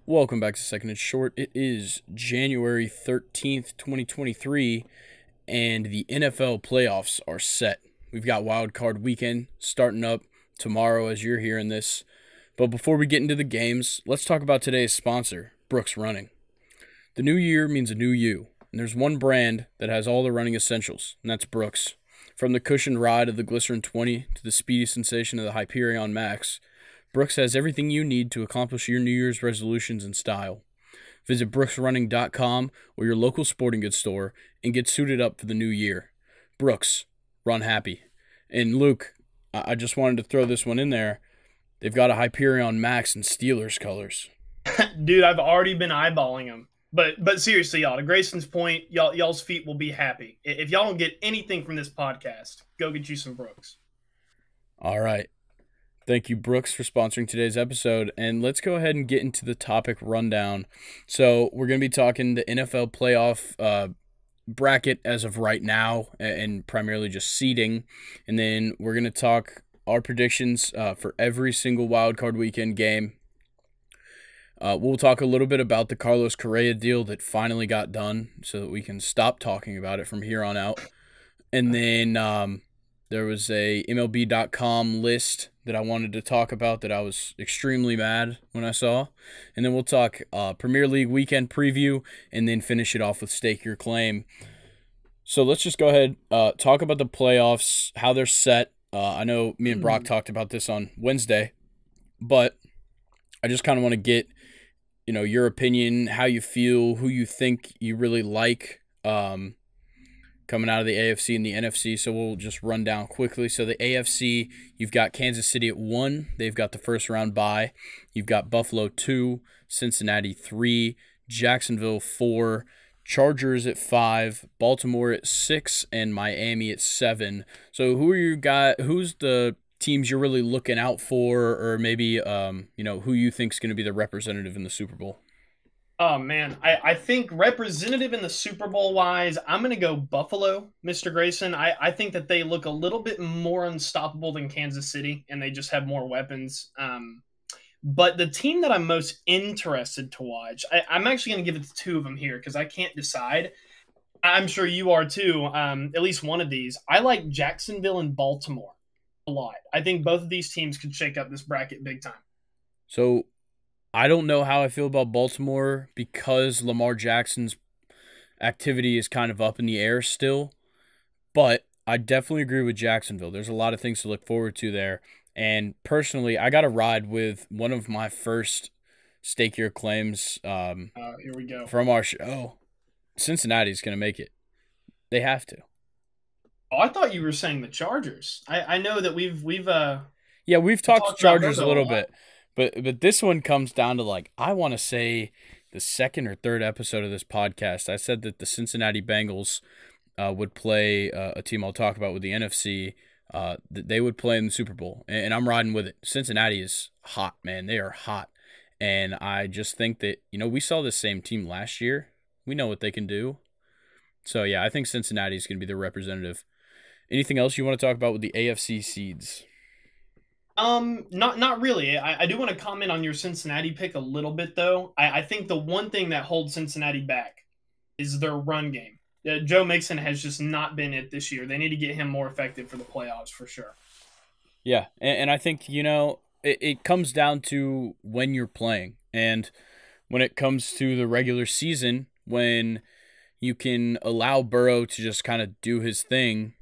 Welcome back to Second and Short. It is January 13th, 2023, and the NFL playoffs are set. We've got Wildcard Weekend starting up tomorrow as you're hearing this. But before we get into the games, let's talk about today's sponsor, Brooks Running. The new year means a new you, and there's one brand that has all the running essentials, and that's Brooks. From the cushioned ride of the Glycerin 20 to the speedy sensation of the Hyperion Max, Brooks has everything you need to accomplish your New Year's resolutions in style. Visit brooksrunning.com or your local sporting goods store and get suited up for the new year. Brooks, run happy. And Luke, I just wanted to throw this one in there. They've got a Hyperion Max in Steelers colors. Dude, I've already been eyeballing them. But seriously, y'all, to Grayson's point, y'all's feet will be happy. If y'all don't get anything from this podcast, go get you some Brooks. All right. Thank you, Brooks, for sponsoring today's episode. And let's go ahead and get into the topic rundown. So we're going to be talking the NFL playoff bracket as of right now and primarily just seeding. And then we're going to talk our predictions for every single wildcard weekend game. We'll talk a little bit about the Carlos Correa deal that finally got done so that we can stop talking about it from here on out. And then there was a MLB.com list that I wanted to talk about that I was extremely mad when I saw. And then we'll talk Premier League weekend preview and then finish it off with Stake Your Claim. So let's just go ahead, talk about the playoffs, how they're set. I know me and Brock talked about this on Wednesday, but I just kind of want to get, your opinion, how you feel, who you think you really like coming out of the AFC and the NFC. So we'll just run down quickly. So the AFC, you've got Kansas City at 1. They've got the first round bye. You've got Buffalo 2, Cincinnati 3, Jacksonville 4, Chargers at 5, Baltimore at 6, and Miami at 7. So who's the teams you're really looking out for, or maybe who you think is going to be the representative in the Super Bowl? Oh, man. I think representative in the Super Bowl wise, I'm going to go Buffalo, Mr. Grayson. I think that they look a little bit more unstoppable than Kansas City, and they just have more weapons. But the team that I'm most interested to watch, I'm actually going to give it to two of them here because I can't decide. I'm sure you are too, at least one of these. I like Jacksonville and Baltimore a lot. I think both of these teams could shake up this bracket big time. So I don't know how I feel about Baltimore because Lamar Jackson's activity is kind of up in the air still, but I definitely agree with Jacksonville. There's a lot of things to look forward to there, and personally, I got to ride with one of my first Stake Your Claims here we go. From our show. Cincinnati's going to make it. They have to. Oh, I thought you were saying the Chargers. I know that we've talked Chargers a little bit. But this one comes down to, I want to say the second or third episode of this podcast, I said that the Cincinnati Bengals would play a team I'll talk about with the NFC, that they would play in the Super Bowl. And I'm riding with it. Cincinnati is hot, man. They are hot. And I just think that, we saw the same team last year. We know what they can do. So, yeah, I think Cincinnati is going to be the representative. Anything else you want to talk about with the AFC seeds? Not really. I do want to comment on your Cincinnati pick a little bit, though. I think the one thing that holds Cincinnati back is their run game. Joe Mixon has just not been it this year. They need to get him more effective for the playoffs for sure. Yeah, and I think, it comes down to when you're playing. And when it comes to the regular season, when you can allow Burrow to just kind of do his thing,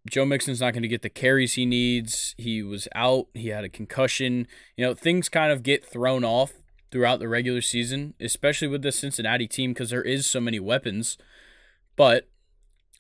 Joe Mixon's not going to get the carries he needs. He was out. He had a concussion. Things kind of get thrown off throughout the regular season, especially with the Cincinnati team because there is so many weapons. But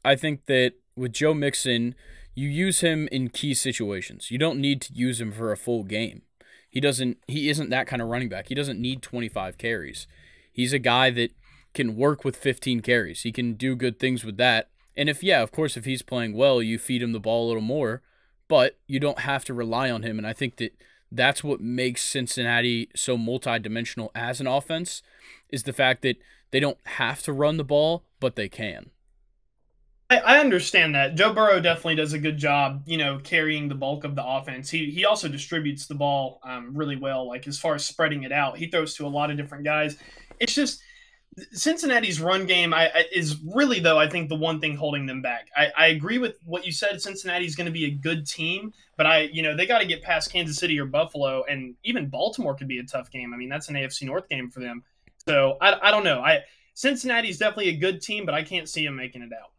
I think that with Joe Mixon, you use him in key situations. You don't need to use him for a full game. He isn't that kind of running back. He doesn't need 25 carries. He's a guy that can work with 15 carries. He can do good things with that. And if he's playing well, you feed him the ball a little more, but you don't have to rely on him. And I think that that's what makes Cincinnati so multidimensional as an offense is the fact that they don't have to run the ball, but they can. I understand that. Joe Burrow definitely does a good job, carrying the bulk of the offense. He also distributes the ball really well, like as far as spreading it out. He throws to a lot of different guys. It's just Cincinnati's run game is really, though, I think the one thing holding them back. I agree with what you said. Cincinnati's going to be a good team, but they got to get past Kansas City or Buffalo, and even Baltimore could be a tough game. I mean, that's an AFC North game for them. So I don't know. Cincinnati's definitely a good team, but I can't see them making it out.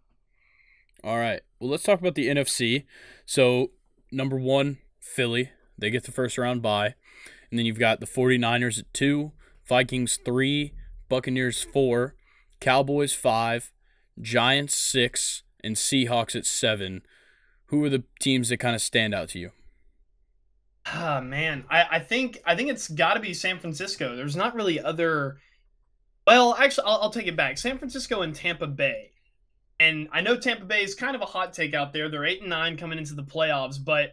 All right. Well, let's talk about the NFC. So, number one, Philly. They get the first round bye. And then you've got the 49ers at 2, Vikings 3, Buccaneers 4, Cowboys 5, Giants 6, and Seahawks at 7. Who are the teams that kind of stand out to you? Ah, man, I think it's got to be San Francisco. There's not really other. Well, actually, I'll take it back. San Francisco and Tampa Bay. And I know Tampa Bay is kind of a hot take out there. They're 8-9 coming into the playoffs, but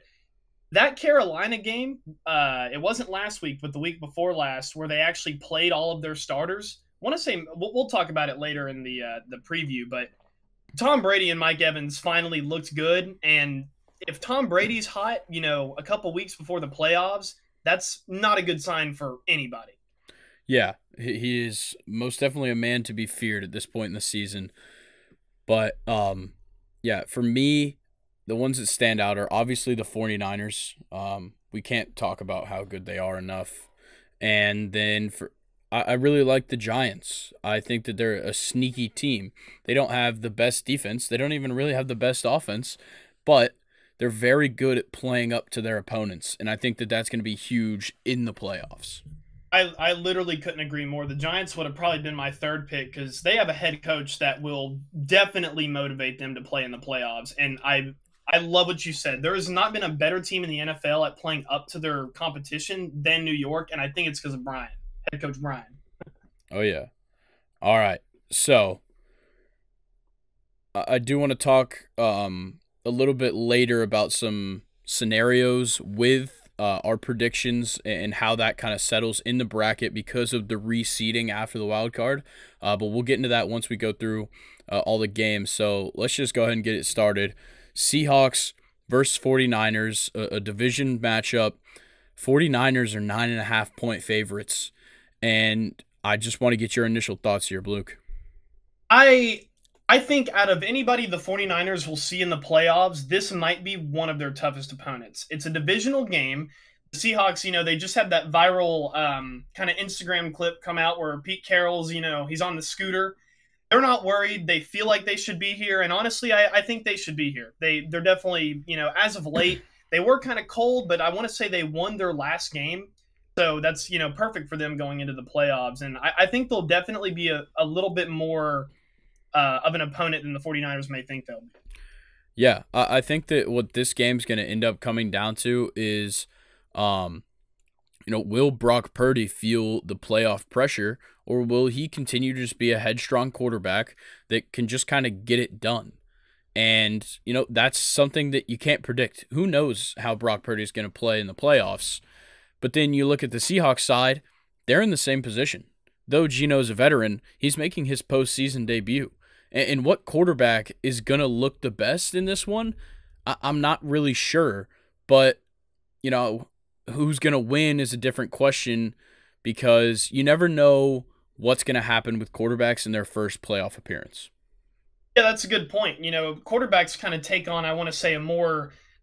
that Carolina game, it wasn't last week, but the week before last, where they actually played all of their starters. I want to say we'll talk about it later in the preview, but Tom Brady and Mike Evans finally looked good, and if Tom Brady's hot, a couple weeks before the playoffs, that's not a good sign for anybody. Yeah, he is most definitely a man to be feared at this point in the season. But yeah, for me, the ones that stand out are obviously the 49ers. We can't talk about how good they are enough. And then I really like the Giants. I think that they're a sneaky team. They don't have the best defense. They don't even really have the best offense, but they're very good at playing up to their opponents. And I think that that's going to be huge in the playoffs. I literally couldn't agree more. The Giants would have probably been my third pick because they have a head coach that will definitely motivate them to play in the playoffs. And I love what you said. There has not been a better team in the NFL at playing up to their competition than New York, and I think it's because of Brian, head coach Brian. Oh, yeah. All right. So I do want to talk a little bit later about some scenarios with our predictions and how that kind of settles in the bracket because of the reseeding after the wild card. But we'll get into that once we go through all the games. So let's just go ahead and get it started. Seahawks versus 49ers, a division matchup. 49ers are 9.5-point favorites. And I just want to get your initial thoughts here, Luke. I I think out of anybody the 49ers will see in the playoffs, this might be one of their toughest opponents. It's a divisional game. The Seahawks, they just had that viral kind of Instagram clip come out where Pete Carroll's, he's on the scooter. They're not worried. They feel like they should be here. And honestly, I think they should be here. They're definitely, as of late, they were kind of cold, but I want to say they won their last game. So that's, perfect for them going into the playoffs. And I think they'll definitely be a little bit more of an opponent than the 49ers may think they'll be. Yeah, I think that what this game's going to end up coming down to is, will Brock Purdy feel the playoff pressure, or will he continue to just be a headstrong quarterback that can just kind of get it done? And, that's something that you can't predict. Who knows how Brock Purdy is going to play in the playoffs? But then you look at the Seahawks side, they're in the same position. Though Geno's a veteran, he's making his postseason debut. And what quarterback is going to look the best in this one? I'm not really sure. But, who's going to win is a different question because you never know what's going to happen with quarterbacks in their first playoff appearance. Yeah, that's a good point. Quarterbacks kind of take on, I want to say,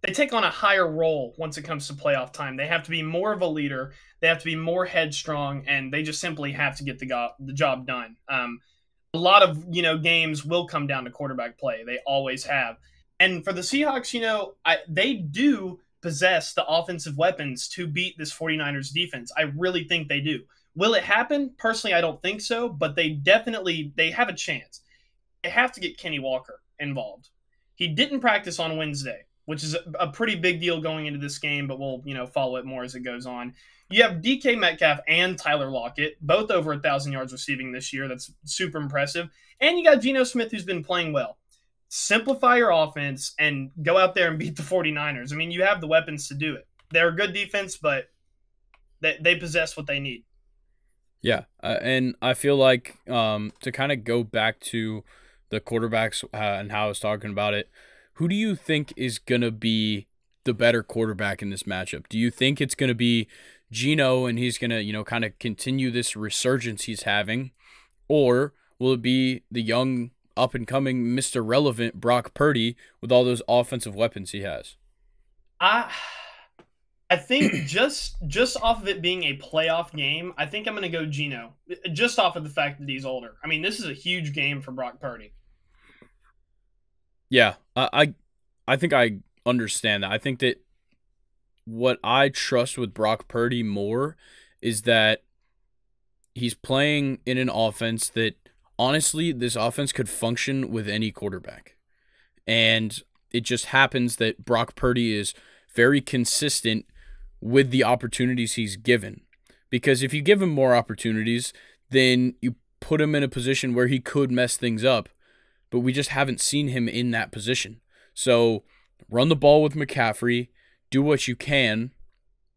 they take on a higher role once it comes to playoff time. They have to be more of a leader. They have to be more headstrong, and they just simply have to get the job done. A lot of, games will come down to quarterback play. They always have. And for the Seahawks, they do possess the offensive weapons to beat this 49ers defense. I really think they do. Will it happen? Personally, I don't think so, but they have a chance. They have to get Kenny Walker involved. He didn't practice on Wednesday, which is a pretty big deal going into this game, but we'll, follow it more as it goes on. You have DK Metcalf and Tyler Lockett, both over 1,000 yards receiving this year. That's super impressive. And you got Geno Smith, who's been playing well. Simplify your offense and go out there and beat the 49ers. I mean, you have the weapons to do it. They're a good defense, but they possess what they need. Yeah, and I feel like to kind of go back to the quarterbacks and how I was talking about it, who do you think is going to be the better quarterback in this matchup? Do you think it's going to be Geno and he's going to, kind of continue this resurgence he's having? Or will it be the young, up-and-coming Mr. Relevant Brock Purdy with all those offensive weapons he has? I think just off of it being a playoff game, I think I'm going to go Geno. Just off of the fact that he's older. I mean, this is a huge game for Brock Purdy. Yeah, I think I understand that. I think that what I trust with Brock Purdy more is that he's playing in an offense that, honestly, this offense could function with any quarterback. And it just happens that Brock Purdy is very consistent with the opportunities he's given. Because if you give him more opportunities, then you put him in a position where he could mess things up. But we just haven't seen him in that position. So run the ball with McCaffrey, do what you can,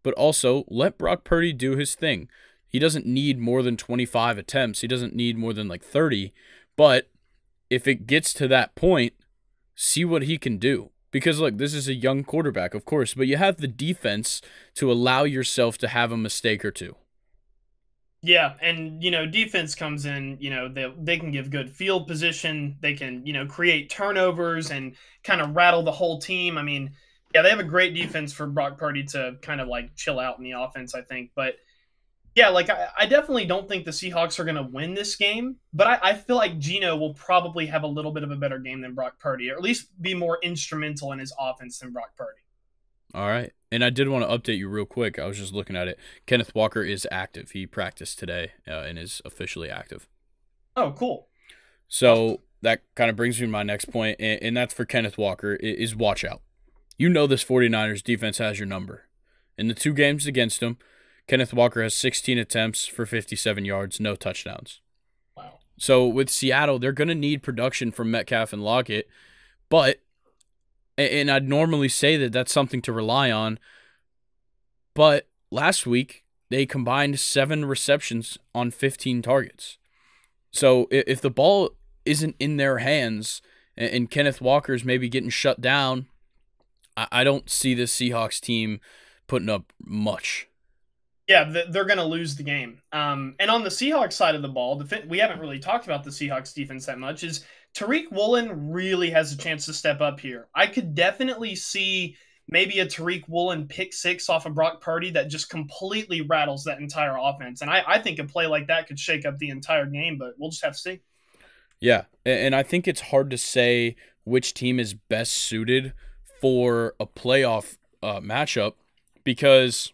but also let Brock Purdy do his thing. He doesn't need more than 25 attempts. He doesn't need more than 30. But if it gets to that point, see what he can do. Because, look, this is a young quarterback, of course, but you have the defense to allow yourself to have a mistake or two. Yeah, and, defense comes in, they can give good field position. They can, create turnovers and kind of rattle the whole team. I mean, yeah, they have a great defense for Brock Purdy to kind of, chill out in the offense, I think. But, yeah, I definitely don't think the Seahawks are going to win this game. But I feel like Geno will probably have a little bit of a better game than Brock Purdy, or at least be more instrumental in his offense than Brock Purdy. All right. And I did want to update you real quick. I was just looking at it. Kenneth Walker is active. He practiced today and is officially active. Oh, cool. So that kind of brings me to my next point, and that's for Kenneth Walker, is watch out. You know this 49ers defense has your number. In the 2 games against him, Kenneth Walker has 16 attempts for 57 yards, no touchdowns. Wow. So with Seattle, they're going to need production from Metcalf and Lockett, but and I'd normally say that that's something to rely on, but last week they combined 7 receptions on 15 targets. So if the ball isn't in their hands and Kenneth Walker's maybe getting shut down, I don't see this Seahawks team putting up much. Yeah, they're going to lose the game. And on the Seahawks side of the ball, we haven't really talked about the Seahawks defense that much, is Tariq Woolen really has a chance to step up here. I could definitely see maybe a Tariq Woolen pick 6 off of Brock Purdy that just completely rattles that entire offense. And I think a play like that could shake up the entire game, but we'll just have to see. Yeah, and I think it's hard to say which team is best suited for a playoff matchup because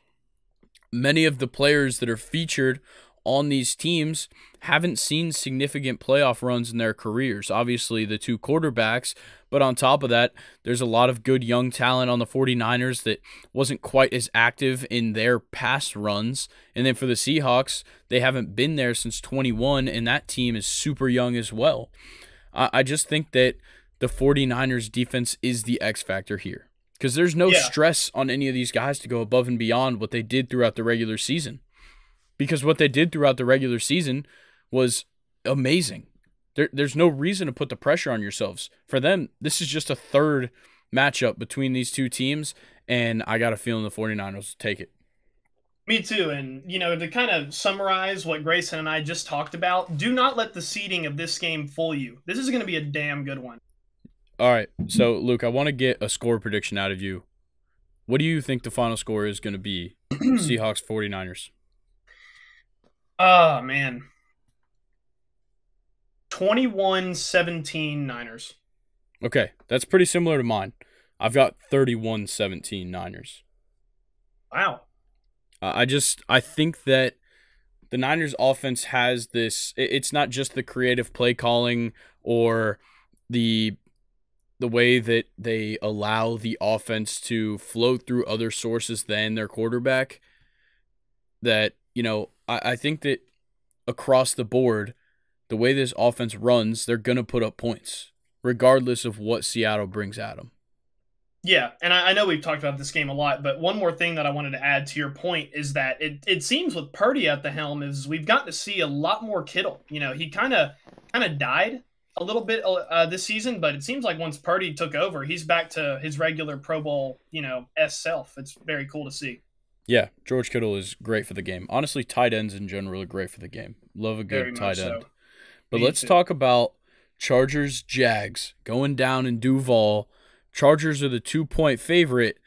many of the players that are featured on these teams haven't seen significant playoff runs in their careers. Obviously, the 2 quarterbacks, but on top of that, there's a lot of good young talent on the 49ers that wasn't quite as active in their past runs. And then for the Seahawks, they haven't been there since 21, and that team is super young as well. I just think that the 49ers defense is the X factor here. Because there's no stress on any of these guys to go above and beyond what they did throughout the regular season. Because what they did throughout the regular season was amazing. There's no reason to put the pressure on yourselves. For them, this is just a 3rd matchup between these 2 teams, and I got a feeling the 49ers will take it. Me too. And, to kind of summarize what Grayson and I just talked about, do not let the seeding of this game fool you. This is going to be a damn good one. All right, so Luke, I want to get a score prediction out of you. What do you think the final score is going to be? Seahawks 49ers. Oh, man. 21-17 Niners. Okay, that's pretty similar to mine. I've got 31-17 Niners. Wow. I think that the Niners offense has this, it's not just the creative play calling or the way that they allow the offense to flow through other sources than their quarterback, that, I think that across the board, the way this offense runs, they're going to put up points, regardless of what Seattle brings at them. Yeah, and I know we've talked about this game a lot, but one more thing that I wanted to add to your point is that it seems with Purdy at the helm is we've gotten to see a lot more Kittle. He kind of died a little bit this season, but it seems like once Purdy took over, he's back to his regular Pro Bowl, self. It's very cool to see. Yeah, George Kittle is great for the game. Honestly, tight ends in general are great for the game. Love a Very good tight much end. so. But Me let's too. talk about Chargers Jags going down in Duval. Chargers are the 2-point favorite,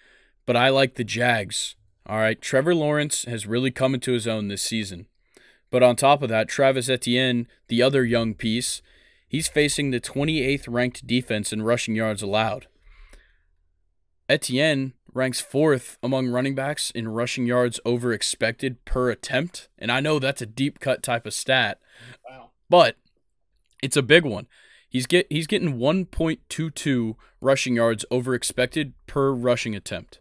but I like the Jags. All right, Trevor Lawrence has really come into his own this season. But on top of that, Travis Etienne, the other young piece, he's facing the 28th ranked defense in rushing yards allowed. Etienne ranks 4th among running backs in rushing yards over expected per attempt. And I know that's a deep cut type of stat, Wow. but it's a big one. He's getting 1.22 rushing yards over expected per rushing attempt.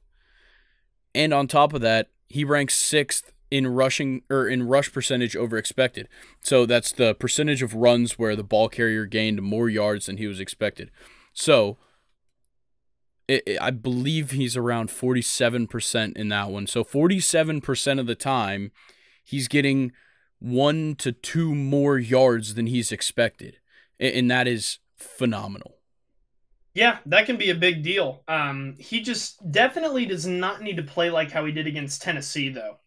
And on top of that, he ranks 6th in rush percentage over expected. So that's the percentage of runs where the ball carrier gained more yards than he was expected. So I believe he's around 47% in that one. So 47% of the time, he's getting 1 to 2 more yards than he's expected. And that is phenomenal. Yeah, that can be a big deal. He just definitely does not need to play like how he did against Tennessee, though.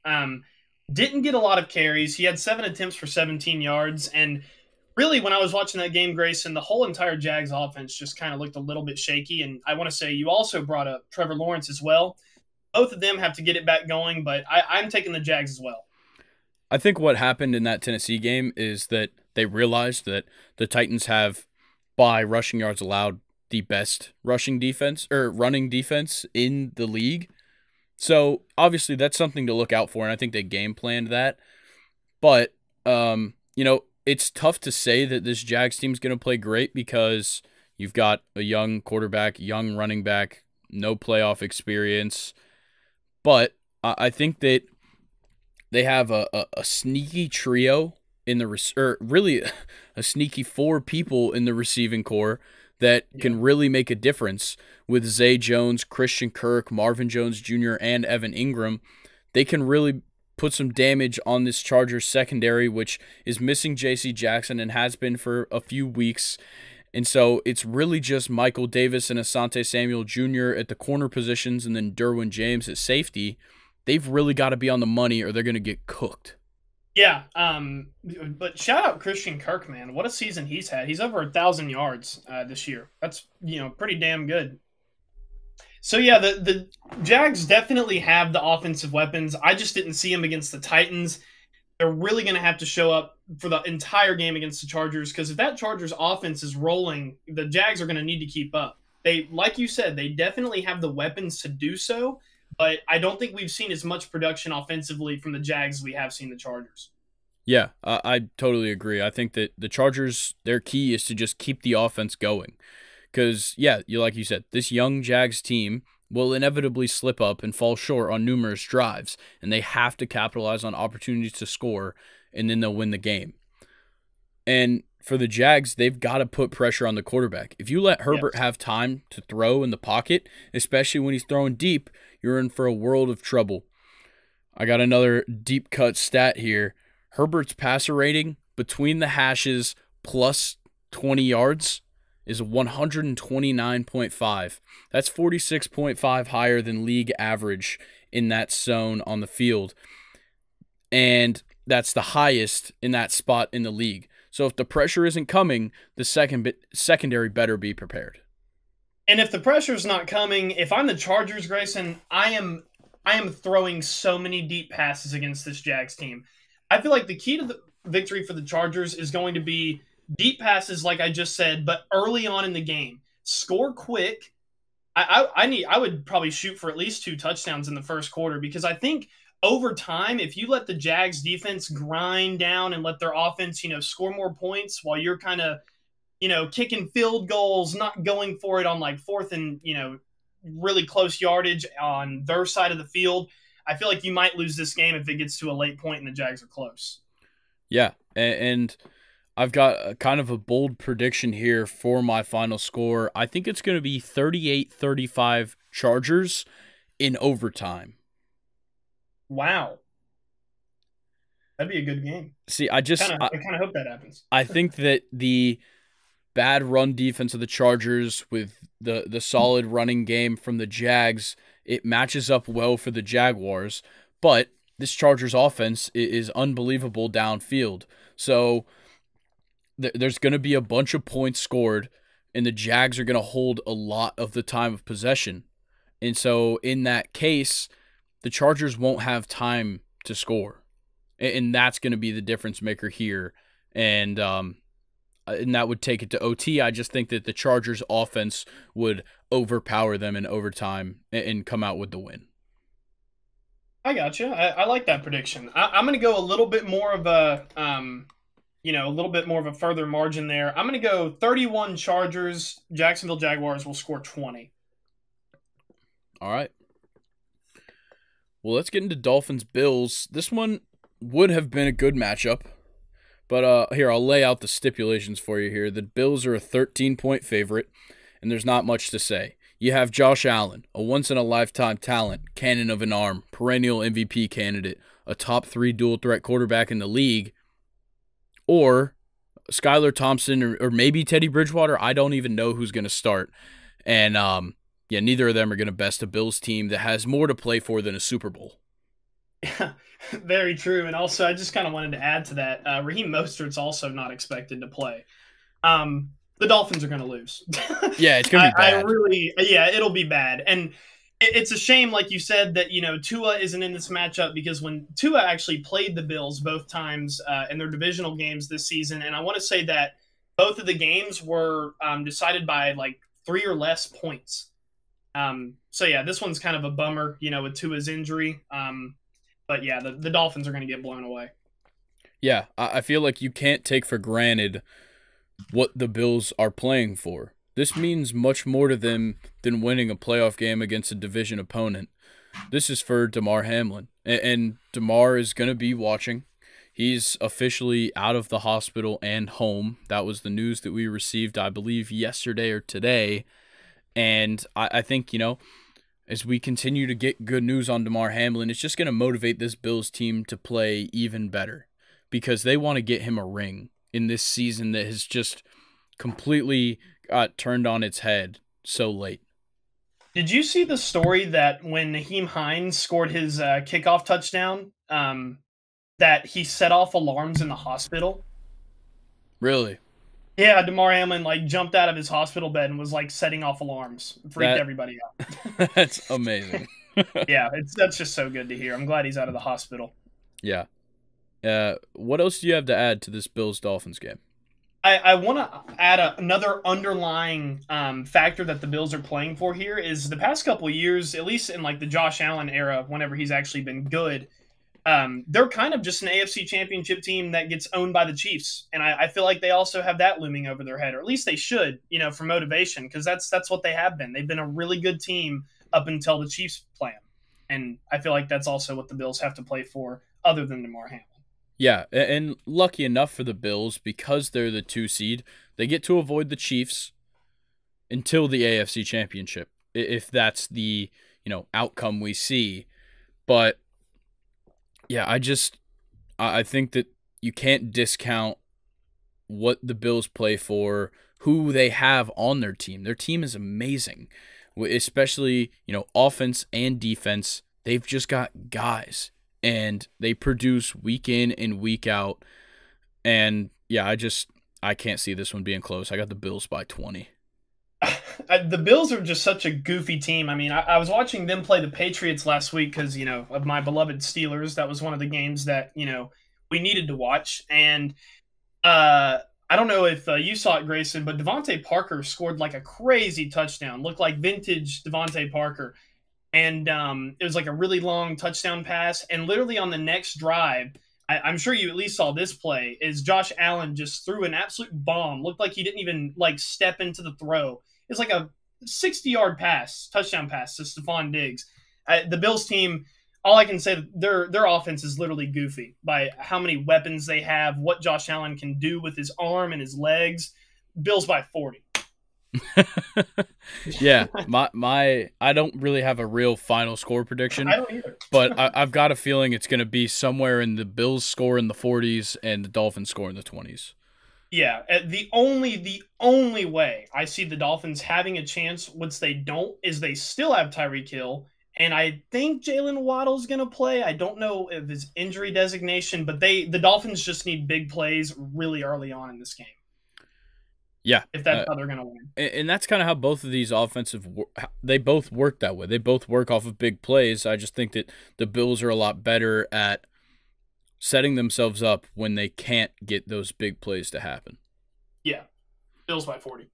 Didn't get a lot of carries. He had 7 attempts for 17 yards. And really, when I was watching that game, Grayson, the whole entire Jags offense just kind of looked a little bit shaky. And I want to say you also brought up Trevor Lawrence as well. Both of them have to get it back going, but I'm taking the Jags as well. I think what happened in that Tennessee game is that they realized that the Titans have, by rushing yards allowed, the best rushing defense or running defense in the league. So obviously that's something to look out for, and I think they game planned that. But it's tough to say that this Jags team's going to play great because you've got a young quarterback, young running back, no playoff experience. But I think that they have a sneaky trio in the really a sneaky 4 people in the receiving core that can really make a difference with Zay Jones, Christian Kirk, Marvin Jones Jr., and Evan Ingram. They can really put some damage on this Chargers secondary, which is missing J.C. Jackson and has been for a few weeks. And so it's really just Michael Davis and Asante Samuel Jr. at the corner positions and then Derwin James at safety. They've really got to be on the money or they're going to get cooked. Yeah, but shout out Christian Kirk, man. What a season he's had. He's over 1,000 yards this year. That's, pretty damn good. So, yeah, the Jags definitely have the offensive weapons. I just didn't see them against the Titans. They're really going to have to show up for the entire game against the Chargers because if that Chargers offense is rolling, the Jags are going to need to keep up. They, like you said, they definitely have the weapons to do so, but I don't think we've seen as much production offensively from the Jags as we have seen the Chargers. Yeah, I totally agree. I think that the Chargers, their key is to just keep the offense going. Because, yeah, like you said, this young Jags team will inevitably slip up and fall short on numerous drives, and they have to capitalize on opportunities to score, and then they'll win the game. And for the Jags, they've got to put pressure on the quarterback. If you let Herbert have time to throw in the pocket, especially when he's throwing deep, you're in for a world of trouble. I got another deep cut stat here. Herbert's passer rating between the hashes plus 20 yards is 129.5. That's 46.5 higher than league average in that zone on the field. And that's the highest in that spot in the league. So if the pressure isn't coming, the secondary better be prepared. And if the pressure's not coming, if I'm the Chargers, Grayson, I am throwing so many deep passes against this Jags team. I feel like the key to the victory for the Chargers is going to be deep passes, like I just said, but early on in the game. Score quick. I would probably shoot for at least 2 touchdowns in the first quarter because I think over time, if you let the Jags defense grind down and let their offense, score more points while you're kind of, kicking field goals, not going for it on like 4th and, really close yardage on their side of the field, I feel like you might lose this game if it gets to a late point and the Jags are close. Yeah, and I've got a kind of a bold prediction here for my final score. I think it's going to be 38-35 Chargers in overtime. Wow. That'd be a good game. See, I kind of hope that happens. I think that the bad run defense of the Chargers with the solid running game from the Jags, it matches up well for the Jaguars. But this Chargers offense is unbelievable downfield. So there's going to be a bunch of points scored, and the Jags are going to hold a lot of the time of possession. And so in that case, the Chargers won't have time to score. And that's going to be the difference maker here. And that would take it to OT. I just think that the Chargers offense would overpower them in overtime and come out with the win. I got you. I like that prediction. I'm going to go a little bit more of a, a little bit more of a further margin there. I'm going to go 31 Chargers. Jacksonville Jaguars will score 20. All right. Well, let's get into Dolphins-Bills. This one would have been a good matchup. But here, I'll lay out the stipulations for you here. The Bills are a 13-point favorite, and there's not much to say. You have Josh Allen, a once-in-a-lifetime talent, cannon of an arm, perennial MVP candidate, a top 3 dual-threat quarterback in the league, or Skylar Thompson or maybe Teddy Bridgewater. I don't even know who's going to start. And, neither of them are going to best a Bills team that has more to play for than a Super Bowl. Yeah, very true. And also, I just kind of wanted to add to that. Raheem Mostert's also not expected to play. The Dolphins are going to lose. Yeah, it's going to be bad. It'll be bad. And it's a shame, like you said, that, Tua isn't in this matchup, because when Tua actually played the Bills both times in their divisional games this season, and I want to say that both of the games were decided by like 3 or less points. This one's kind of a bummer, with Tua's injury. But yeah, the Dolphins are going to get blown away. Yeah, I feel like you can't take for granted what the Bills are playing for. This means much more to them than winning a playoff game against a division opponent. This is for Damar Hamlin, and Damar is going to be watching. He's officially out of the hospital and home. That was the news that we received, I believe, yesterday or today. And I think, as we continue to get good news on Damar Hamlin, it's just going to motivate this Bills team to play even better, because they want to get him a ring in this season that has just completely got turned on its head so late. Did you see the story that when Nyheim Hines scored his kickoff touchdown, that he set off alarms in the hospital? Really? Yeah, Damar Hamlin jumped out of his hospital bed and was setting off alarms. Freaked everybody out. That's amazing. Yeah, that's just so good to hear. I'm glad he's out of the hospital. Yeah. What else do you have to add to this Bills-Dolphins game? I want to add another underlying factor that the Bills are playing for here is the past couple of years, at least in the Josh Allen era, whenever he's actually been good, they're kind of just an AFC championship team that gets owned by the Chiefs. And I feel like they also have that looming over their head, or at least they should, for motivation, because that's what they have been. They've been a really good team up until the Chiefs play them. And I feel like that's also what the Bills have to play for, other than Damar Hamlin. Yeah, and lucky enough for the Bills, because they're the 2 seed, they get to avoid the Chiefs until the AFC Championship, if that's the, outcome we see. But yeah, I think that you can't discount what the Bills play for, who they have on their team. Their team is amazing, especially, offense and defense. They've just got guys, and they produce week in and week out. And yeah, I can't see this one being close. I got the Bills by 20. The Bills are just such a goofy team. I mean, I was watching them play the Patriots last week because, of my beloved Steelers. That was one of the games that, we needed to watch. And I don't know if you saw it, Grayson, but Devontae Parker scored a crazy touchdown. Looked like vintage Devontae Parker. And it was a really long touchdown pass. And literally on the next drive, I'm sure you at least saw this play, is Josh Allen just threw an absolute bomb. Looked like he didn't even step into the throw. It's a 60-yard pass, touchdown pass to Stephon Diggs. The Bills team, all I can say, their offense is literally goofy by how many weapons they have, what Josh Allen can do with his arm and his legs. Bills by 40. Yeah, I don't really have a real final score prediction. I don't either. But I've got a feeling it's going to be somewhere in the Bills score in the 40s and the Dolphins score in the 20s. Yeah, the only way I see the Dolphins having a chance, which they don't, is they still have Tyreek Hill, and I think Jalen Waddle's gonna play. I don't know if his injury designation, but the Dolphins just need big plays really early on in this game Yeah. if that's how they're gonna win. And that's kind of how both of these they both work that way. They both work off of big plays. I just think that the Bills are a lot better at setting themselves up when they can't get those big plays to happen. Yeah, Bills by 40.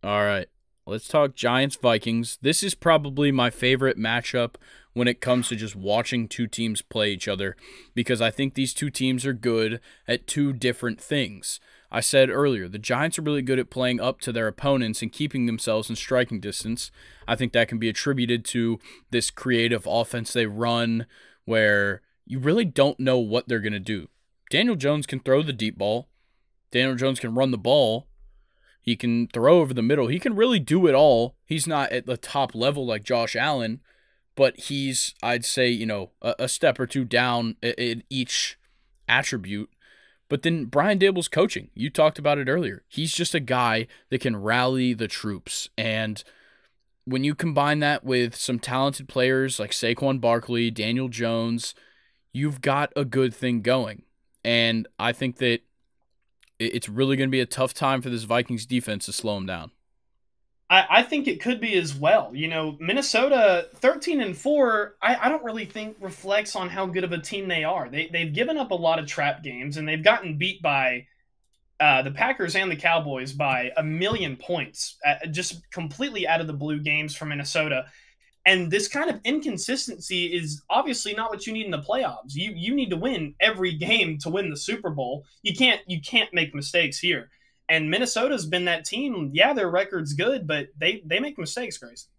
All right. Let's talk Giants-Vikings. This is probably my favorite matchup when it comes to just watching two teams play each other because I think these two teams are good at two different things. I said earlier, the Giants are really good at playing up to their opponents and keeping themselves in striking distance. I think that can be attributed to this creative offense they run where you really don't know what they're going to do. Daniel Jones can throw the deep ball. Daniel Jones can run the ball. He can throw over the middle. He can really do it all. He's not at the top level like Josh Allen, but he's, I'd say, a step or two down in each attribute. But then Brian Daboll's coaching. You talked about it earlier. He's just a guy that can rally the troops. And when you combine that with some talented players like Saquon Barkley, Daniel Jones, you've got a good thing going. And I think that it's really going to be a tough time for this Vikings defense to slow them down. I think it could be as well. Minnesota 13-4, I don't really think reflects on how good of a team they are. They've given up a lot of trap games, and they've gotten beat by the Packers and the Cowboys by 1,000,000 points, just completely out of the blue games for Minnesota. And this kind of inconsistency is obviously not what you need in the playoffs. You need to win every game to win the Super Bowl. You can't make mistakes here. And Minnesota's been that team. Yeah, their record's good, but they make mistakes, Grayson.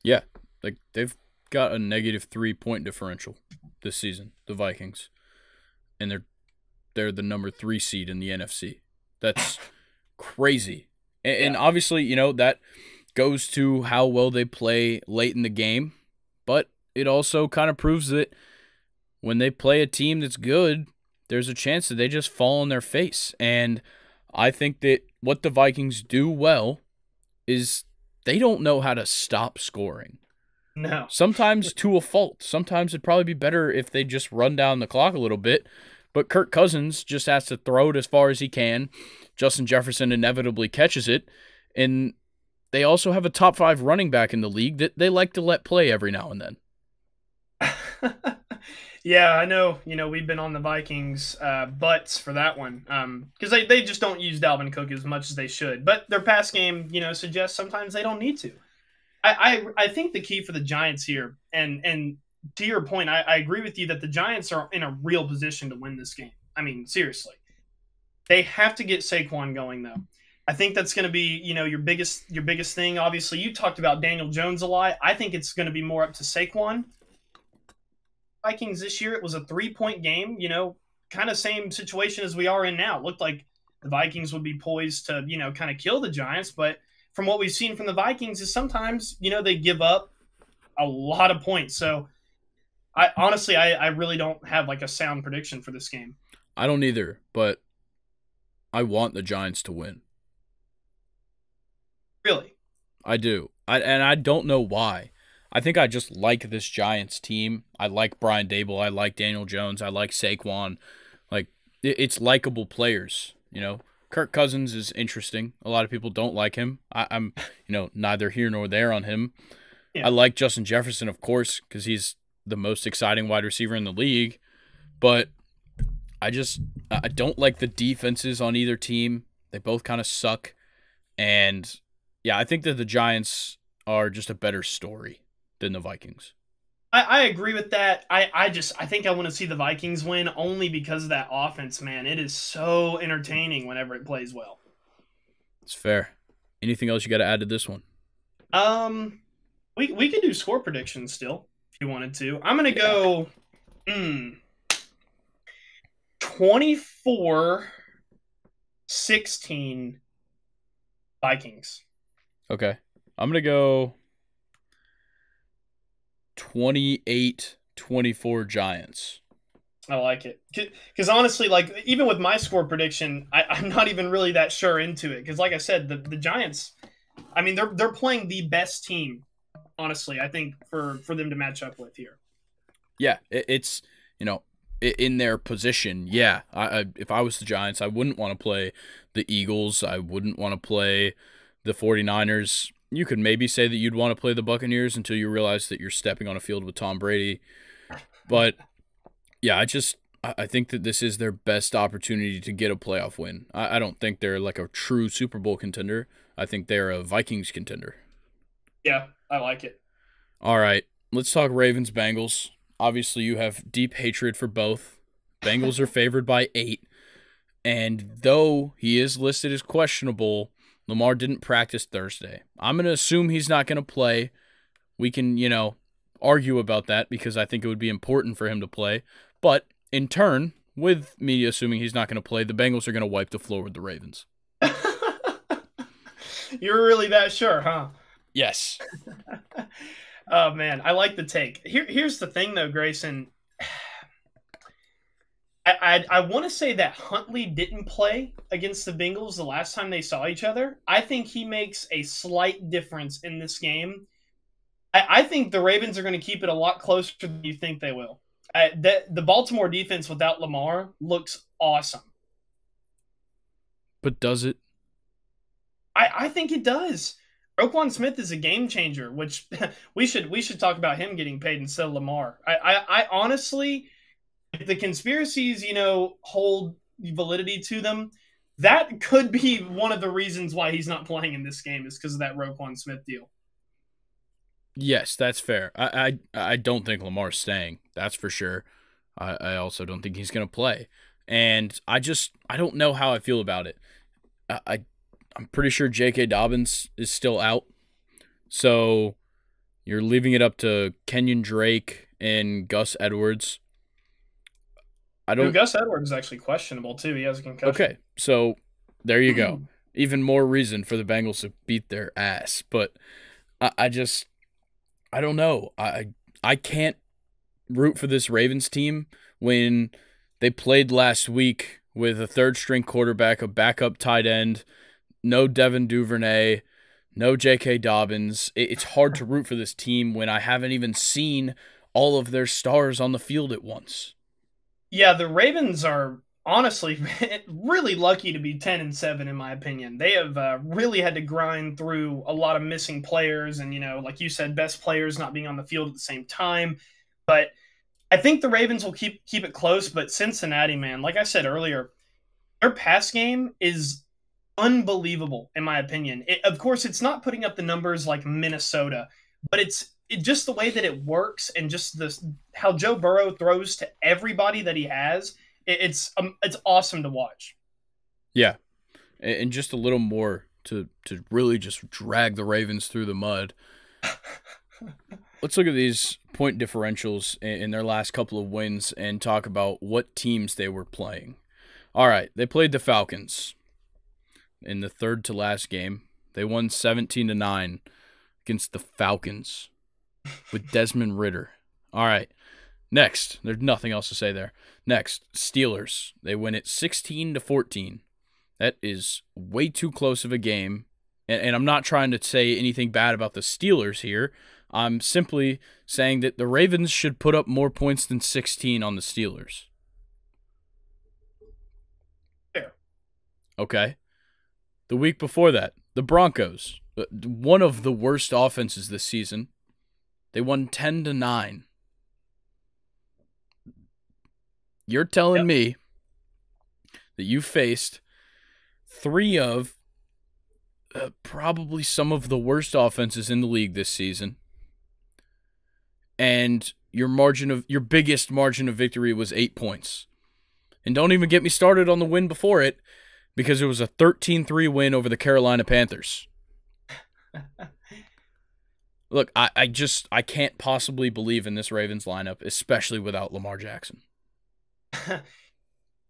Yeah, like they've got a negative 3-point differential this season, the Vikings, and they're the number 3 seed in the NFC. That's crazy, and obviously, that goes to how well they play late in the game, but it also kind of proves that when they play a team that's good, there's a chance that they just fall on their face. And I think that what the Vikings do well is they don't know how to stop scoring. No. Sometimes to a fault. Sometimes it'd probably be better if they just run down the clock a little bit, but Kirk Cousins just has to throw it as far as he can. Justin Jefferson inevitably catches it, and they also have a top 5 running back in the league that they like to let play every now and then. Yeah, I know. We've been on the Vikings butts for that one because they just don't use Dalvin Cook as much as they should. But their pass game, suggests sometimes they don't need to. I think the key for the Giants here, and to your point, I agree with you that the Giants are in a real position to win this game. I mean, seriously. They have to get Saquon going, though. I think that's going to be, your biggest thing. Obviously, you talked about Daniel Jones a lot. I think it's going to be more up to Saquon. Vikings this year, it was a 3-point game, kind of same situation as we are in now. It looked like the Vikings would be poised to, kind of kill the Giants. But from what we've seen from the Vikings is sometimes, they give up a lot of points. So I honestly really don't have like a sound prediction for this game. I don't either, but I want the Giants to win. Really? I do. I don't know why. I think I just like this Giants team. I like Brian Daboll. I like Daniel Jones. I like Saquon. Like, it's likable players, Kirk Cousins is interesting. A lot of people don't like him. I'm neither here nor there on him. Yeah. I like Justin Jefferson, of course, because he's the most exciting wide receiver in the league. But I don't like the defenses on either team. They both kind of suck. And yeah, I think that the Giants are just a better story than the Vikings. I agree with that. I think I want to see the Vikings win only because of that offense, man. It is so entertaining whenever it plays well. It's fair. Anything else you got to add to this one? We could do score predictions still if you wanted to. I'm gonna go 24-16 Vikings. Okay. I'm going to go 28-24 Giants. I like it. Because honestly, like, even with my score prediction, I'm not even really that sure into it. Because, like I said, the Giants, I mean, they're playing the best team, honestly, I think, for them to match up with here. Yeah, it's, you know, in their position. Yeah, if I was the Giants, I wouldn't want to play the Eagles. I wouldn't want to play the 49ers. You could maybe say that you'd want to play the Buccaneers until you realize that you're stepping on a field with Tom Brady. But yeah, I think that this is their best opportunity to get a playoff win. I don't think they're like a true Super Bowl contender. I think they're a Vikings contender. Yeah, I like it. All right, let's talk Ravens Bengals. Obviously, you have deep hatred for both. Bengals are favored by 8, and though he is listed as questionable, Lamar didn't practice Thursday. I'm going to assume he's not going to play. We can, argue about that because I think it would be important for him to play. But in turn, with me assuming he's not going to play, the Bengals are going to wipe the floor with the Ravens. You're really that sure, huh? Yes. Oh man, I like the take. Here's the thing though, Grayson. I want to say that Huntley didn't play against the Bengals the last time they saw each other. I think he makes a slight difference in this game. I think the Ravens are going to keep it a lot closer than you think they will. The Baltimore defense without Lamar looks awesome. But does it? I think it does. Roquan Smith is a game changer, which we should talk about him getting paid instead of Lamar. I honestly, if the conspiracies, hold validity to them, that could be one of the reasons why he's not playing in this game is because of that Roquan Smith deal. Yes, that's fair. I don't think Lamar's staying. That's for sure. I also don't think he's going to play. And I don't know how I feel about it. I'm pretty sure J.K. Dobbins is still out. So you're leaving it up to Kenyon Drake and Gus Edwards. Gus Edwards is actually questionable, too. He has a concussion. Okay, so there you go. Even more reason for the Bengals to beat their ass. But I don't know. I can't root for this Ravens team when they played last week with a third-string quarterback, a backup tight end, no Devin Duvernay, no J.K. Dobbins. It's hard to root for this team when I haven't even seen all of their stars on the field at once. Yeah, the Ravens are honestly really lucky to be 10-7 in my opinion. They have really had to grind through a lot of missing players and, like you said, best players not being on the field at the same time. But I think the Ravens will keep it close, but Cincinnati, man, like I said earlier, their pass game is unbelievable in my opinion. Of course, it's not putting up the numbers like Minnesota, but it's just the way that it works and just how Joe Burrow throws to everybody that he has. It's awesome to watch. Yeah, and just a little more to really just drag the Ravens through the mud. Let's look at these point differentials in their last couple of wins and talk about what teams they were playing. All right, they played the Falcons in the third to last game. They won 17-9 against the Falcons with Desmond Ridder. All right, next. There's nothing else to say there. Next, Steelers. They win it 16-14. That is way too close of a game. And I'm not trying to say anything bad about the Steelers here. I'm simply saying that the Ravens should put up more points than 16 on the Steelers. Fair. Okay. The week before that, the Broncos, one of the worst offenses this season, they won 10-9. You're telling me that you faced three of probably some of the worst offenses in the league this season, and your biggest margin of victory was 8 points. And don't even get me started on the win before it, because it was a 13-3 win over the Carolina Panthers. Look, I can't possibly believe in this Ravens lineup, especially without Lamar Jackson.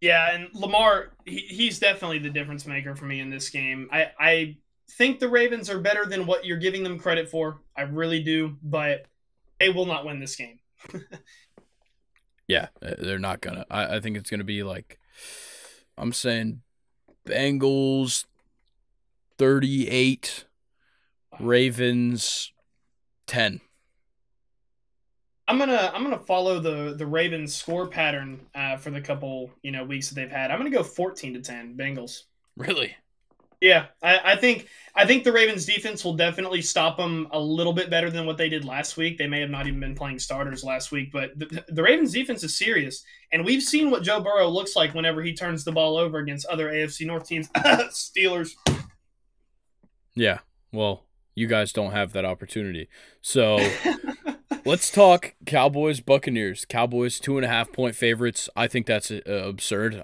Yeah, and Lamar, he's definitely the difference maker for me in this game. I think the Ravens are better than what you're giving them credit for. I really do, but they will not win this game. Yeah, they're not gonna. I think it's gonna be like, I'm saying Bengals 38, Ravens 10. I'm gonna follow the Ravens score pattern for the couple weeks that they've had. I'm gonna go 14-10 Bengals. Really? Yeah, I think the Ravens defense will definitely stop them a little bit better than what they did last week. They may have not even been playing starters last week, but the Ravens defense is serious, and we've seen what Joe Burrow looks like whenever he turns the ball over against other AFC North teams. Steelers. Yeah. Well, you guys don't have that opportunity. So let's talk Cowboys Buccaneers. Cowboys 2.5-point favorites. I think that's absurd.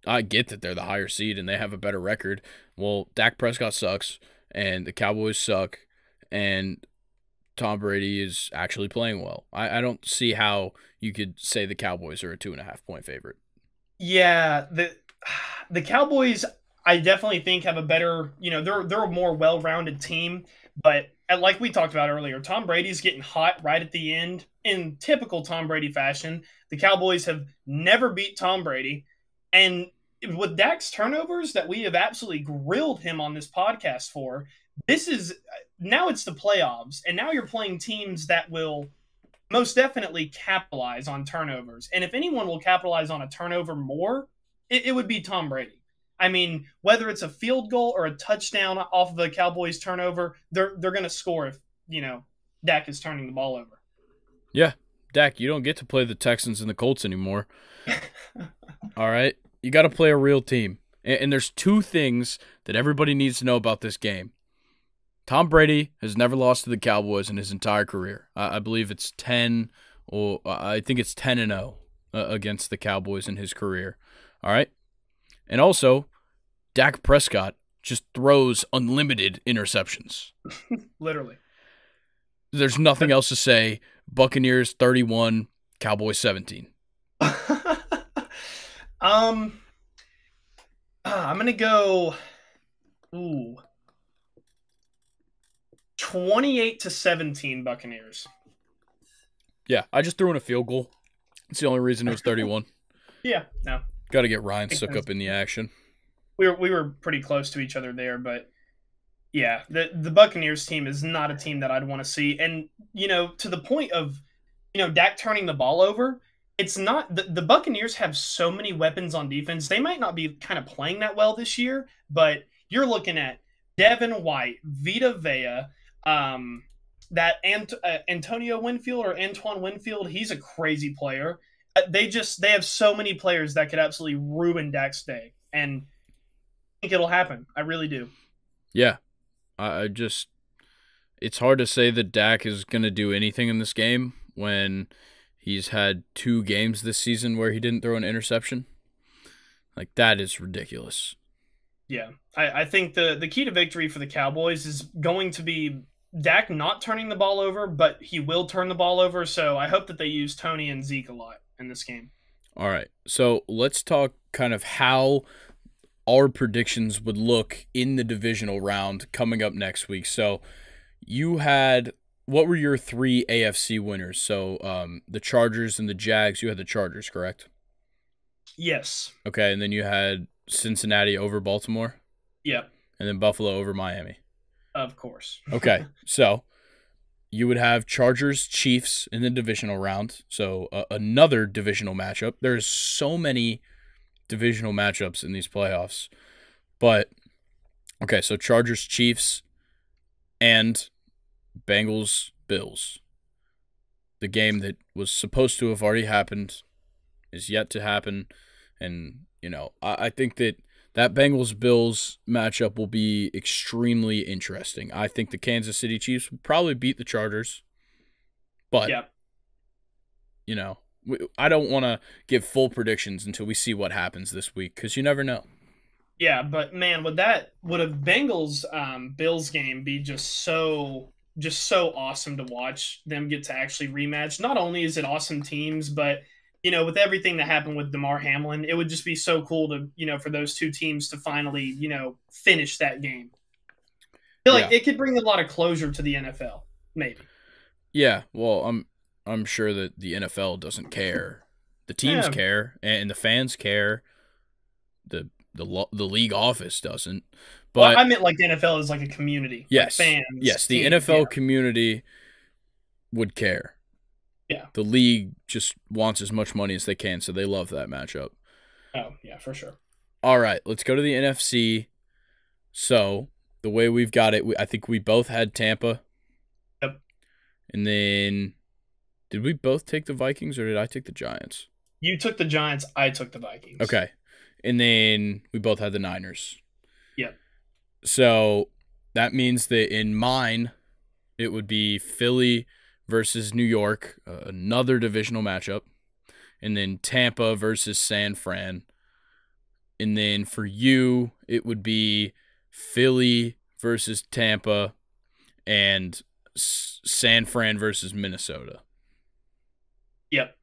I get that they're the higher seed and they have a better record. Well, Dak Prescott sucks, and the Cowboys suck, and Tom Brady is actually playing well. I don't see how you could say the Cowboys are a 2.5-point favorite. Yeah, the Cowboys, I definitely think have a better, they're a more well-rounded team, but like we talked about earlier, Tom Brady's getting hot right at the end in typical Tom Brady fashion. The Cowboys have never beat Tom Brady, and with Dak's turnovers that we have absolutely grilled him on this podcast for, this is now it's the playoffs, and now you're playing teams that will most definitely capitalize on turnovers. And if anyone will capitalize on a turnover more, it would be Tom Brady. I mean, whether it's a field goal or a touchdown off of the Cowboys turnover, they're going to score if, Dak is turning the ball over. Yeah, Dak, you don't get to play the Texans and the Colts anymore. All right? You got to play a real team. And there's two things that everybody needs to know about this game. Tom Brady has never lost to the Cowboys in his entire career. I believe it's 10, or I think it's 10-0 against the Cowboys in his career. All right? And also, Dak Prescott just throws unlimited interceptions. Literally. There's nothing else to say. Buccaneers 31, Cowboys 17. I'm gonna go 28-17 Buccaneers. Yeah, I just threw in a field goal. It's the only reason it was 31. Yeah, no. Got to get Ryan Sook up in the action. We were pretty close to each other there, but yeah, the Buccaneers team is not a team that I'd want to see. And, to the point of, Dak turning the ball over, it's not the Buccaneers have so many weapons on defense. They might not be kind of playing that well this year, but you're looking at Devin White, Vita Vea, Antonio Winfield or Antoine Winfield. He's a crazy player. They have so many players that could absolutely ruin Dak's day, and I think it'll happen. I really do. Yeah, it's hard to say that Dak is going to do anything in this game when he's had 2 games this season where he didn't throw an interception. Like, that is ridiculous. Yeah, I think the key to victory for the Cowboys is going to be Dak not turning the ball over, but he will turn the ball over, so I hope that they use Tony and Zeke a lot in this game. All right, so let's talk kind of how our predictions would look in the divisional round coming up next week. So what were your 3 AFC winners? So the Chargers and the Jags, you had the Chargers, correct? Yes. Okay, and then you had Cincinnati over Baltimore? Yep. And then Buffalo over Miami? Of course. Okay, so you would have Chargers-Chiefs in the divisional round, so another divisional matchup. There's so many divisional matchups in these playoffs. But, okay, so Chargers-Chiefs and Bengals-Bills. The game that was supposed to have already happened is yet to happen. And, I think that Bengals-Bills matchup will be extremely interesting. I think the Kansas City Chiefs would probably beat the Chargers. But, yeah. I don't want to give full predictions until we see what happens this week, because you never know. Yeah, but man, would a Bengals Bills game be just so awesome to watch them get to actually rematch? Not only is it awesome teams, but with everything that happened with DeMar Hamlin, it would just be so cool to for those two teams to finally finish that game. I feel like it could bring a lot of closure to the NFL, maybe. Yeah, well, I'm sure that the NFL doesn't care The teams care and the fans care. The league office doesn't. But well, I meant like the NFL is like a community. Yes. Like fans. Yes, the teams, NFL community would care. Yeah. The league just wants as much money as they can, so they love that matchup. Oh, yeah, for sure. All right, let's go to the NFC. So, the way we've got it, I think we both had Tampa. Yep. And then, did we both take the Vikings or did I take the Giants? You took the Giants, I took the Vikings. Okay. And then we both had the Niners. Yep. So, that means that in mine, it would be Philly versus New York, another divisional matchup. And then Tampa versus San Fran. And then for you, it would be Philly versus Tampa and San Fran versus Minnesota. Yep.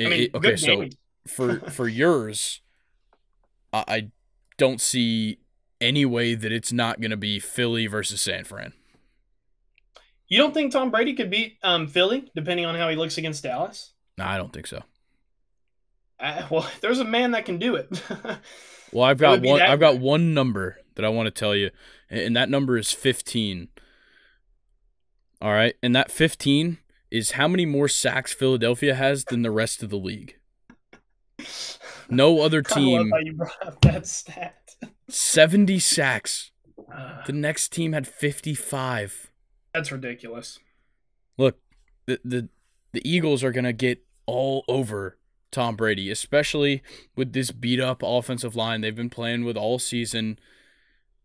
Okay, so for yours, I don't see any way that it's not going to be Philly versus San Fran. You don't think Tom Brady could beat Philly, depending on how he looks against Dallas? No, I don't think so. Well, there's a man that can do it. Well, I've got one number that I want to tell you, and that number is 15. All right, and that 15 is how many more sacks Philadelphia has than the rest of the league. No other team. I love how you brought up that stat. 70 sacks. The next team had 55. That's ridiculous. Look, the Eagles are going to get all over Tom Brady, especially with this beat-up offensive line they've been playing with all season.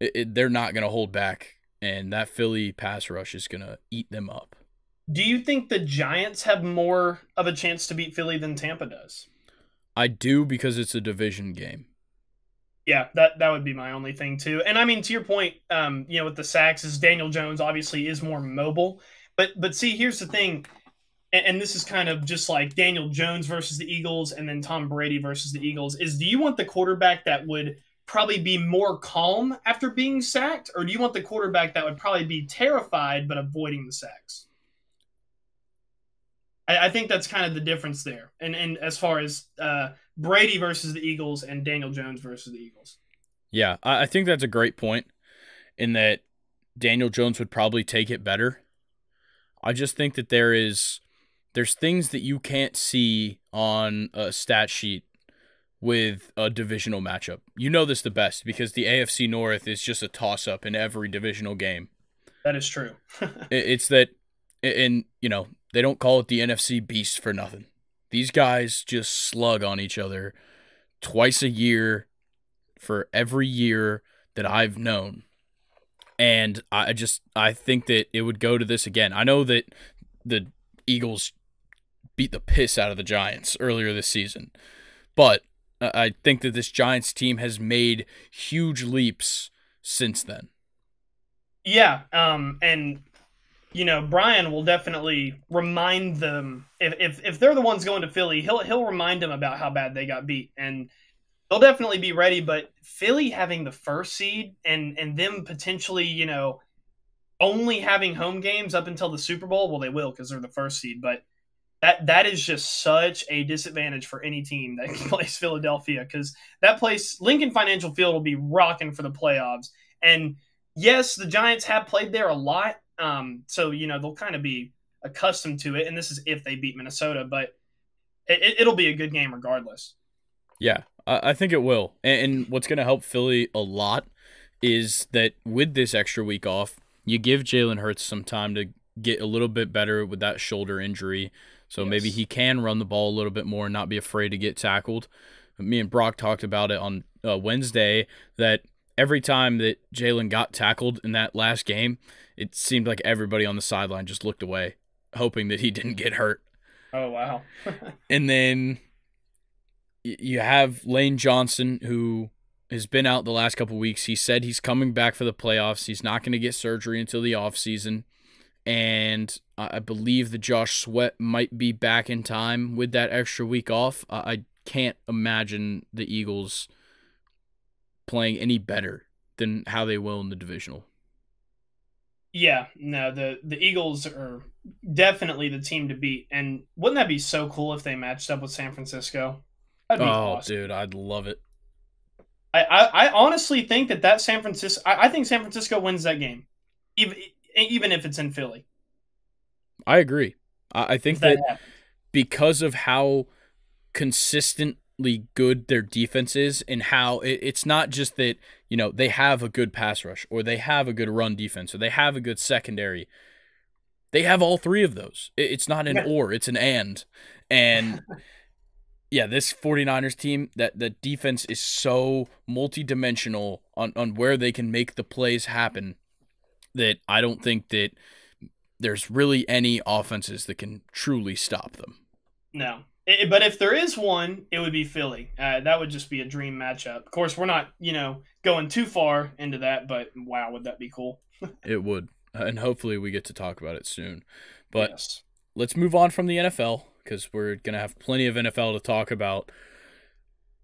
They're not going to hold back, and that Philly pass rush is going to eat them up. Do you think the Giants have more of a chance to beat Philly than Tampa does? I do, because it's a division game. Yeah, that would be my only thing too. And I mean, to your point, with the sacks, is Daniel Jones obviously is more mobile. But see, here's the thing, and this is kind of just like Daniel Jones versus the Eagles and then Tom Brady versus the Eagles, is do you want the quarterback that would probably be more calm after being sacked, or do you want the quarterback that would probably be terrified but avoiding the sacks? I think that's kind of the difference there. And as far as Brady versus the Eagles and Daniel Jones versus the Eagles. Yeah, I think that's a great point in that Daniel Jones would probably take it better. I just think that there's things that you can't see on a stat sheet with a divisional matchup. You know this the best because the AFC North is just a toss-up in every divisional game. That is true. It's that, and they don't call it the NFC Beast for nothing. These guys just slug on each other twice a year for every year that I've known. And I think that it would go to this again. I know that the Eagles beat the piss out of the Giants earlier this season, but I think that this Giants team has made huge leaps since then. Yeah, and Brian will definitely remind them if they're the ones going to Philly, he'll remind them about how bad they got beat, and they'll definitely be ready. But Philly having the first seed and them potentially, only having home games up until the Super Bowl, well, they will because they're the first seed, but that is just such a disadvantage for any team that plays Philadelphia, because that place, Lincoln Financial Field, will be rocking for the playoffs. And yes, the Giants have played there a lot. So, they'll kind of be accustomed to it, and this is if they beat Minnesota, but it'll be a good game regardless. Yeah, I think it will. And what's going to help Philly a lot is that with this extra week off, you give Jalen Hurts some time to get a little bit better with that shoulder injury. So yes, maybe he can run the ball a little bit more and not be afraid to get tackled. Me and Brock talked about it on Wednesday that every time that Jalen got tackled in that last game, it seemed like everybody on the sideline just looked away, hoping that he didn't get hurt. Oh, wow. And then you have Lane Johnson, who has been out the last couple of weeks. He said he's coming back for the playoffs. He's not going to get surgery until the offseason. And I believe that Josh Sweat might be back in time with that extra week off. I can't imagine the Eagles playing any better than how they will in the divisional. Yeah, no, the Eagles are definitely the team to beat. And wouldn't that be so cool if they matched up with San Francisco? That'd be Oh, awesome. dude, I'd love it. I honestly think that San Francisco. I think San Francisco wins that game, even even if it's in Philly. I agree. I If think that that happens, because of how consistently good their defense is and how it's not just that, they have a good pass rush or they have a good run defense or they have a good secondary. They have all three of those. It's not an yeah, or, it's an and. And yeah, this 49ers team, that defense is so multidimensional on where they can make the plays happen that I don't think that there's really any offenses that can truly stop them. no. But if there is one, it would be Philly. That would just be a dream matchup. Of course, we're not going too far into that, but wow, would that be cool? It would. And hopefully we get to talk about it soon. But Yes. let's move on from the NFL because we're going to have plenty of NFL to talk about.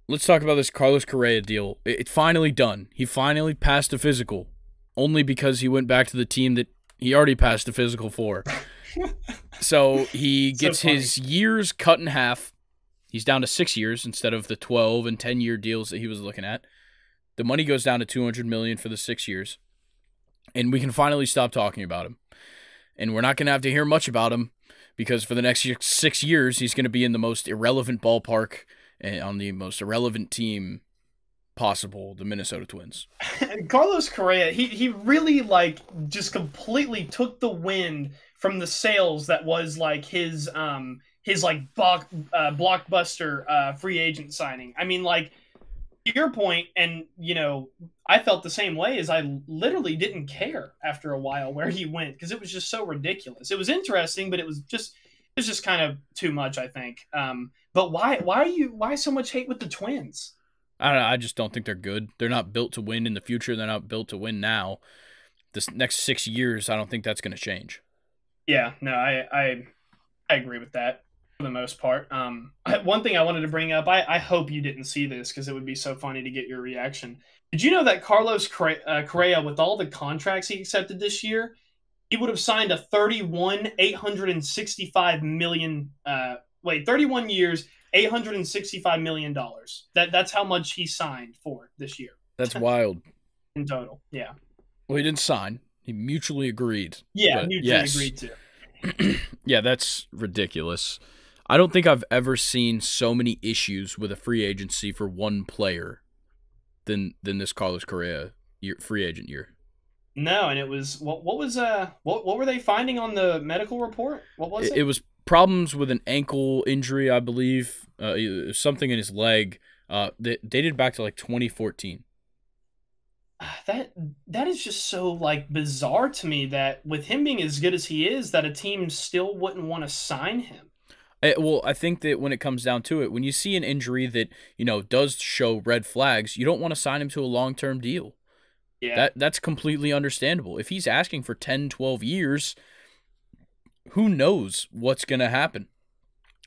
Let's talk about this Carlos Correa deal. It's finally done. He finally passed a physical, only because he went back to the team that he already passed a physical for. So he So gets funny. his years cut in half. He's down to 6 years instead of the 12 and 10-year deals that he was looking at. The money goes down to $200 million for the 6 years, and we can finally stop talking about him. And we're not going to have to hear much about him because for the next 6 years, he's going to be in the most irrelevant ballpark and on the most irrelevant team possible, the Minnesota Twins. Carlos Correa, he really like just completely took the wind from the sails that was like his like blockbuster free agent signing. I mean, like to your point, and I felt the same way. As I literally didn't care after a while where he went because it was just so ridiculous. It was interesting, but it was just kind of too much, I think. But why so much hate with the Twins? I don't know. I just don't think they're good. They're not built to win in the future. They're not built to win now. This next 6 years, I don't think that's going to change. Yeah, no, I agree with that for the most part. One thing I wanted to bring up, I hope you didn't see this because it would be so funny to get your reaction. Did you know that Carlos Correa, with all the contracts he accepted this year, he would have signed a 31 years, $865 million. That's how much he signed for this year That's wild. in total. Yeah, Well, he didn't sign. He mutually agreed. yeah, But mutually yes, agreed to. yeah, that's ridiculous. I don't think I've ever seen so many issues with a free agency for one player than this Carlos Correa free agent year. No, and it was what were they finding on the medical report? What was It it? was problems with an ankle injury, I believe, something in his leg that dated back to like 2014. That is just so like bizarre to me that with him being as good as he is, that a team still wouldn't want to sign him. Well, I think that when it comes down to it, when you see an injury that does show red flags, you don't want to sign him to a long-term deal. Yeah, That's completely understandable. If he's asking for 10, 12 years, who knows what's going to happen?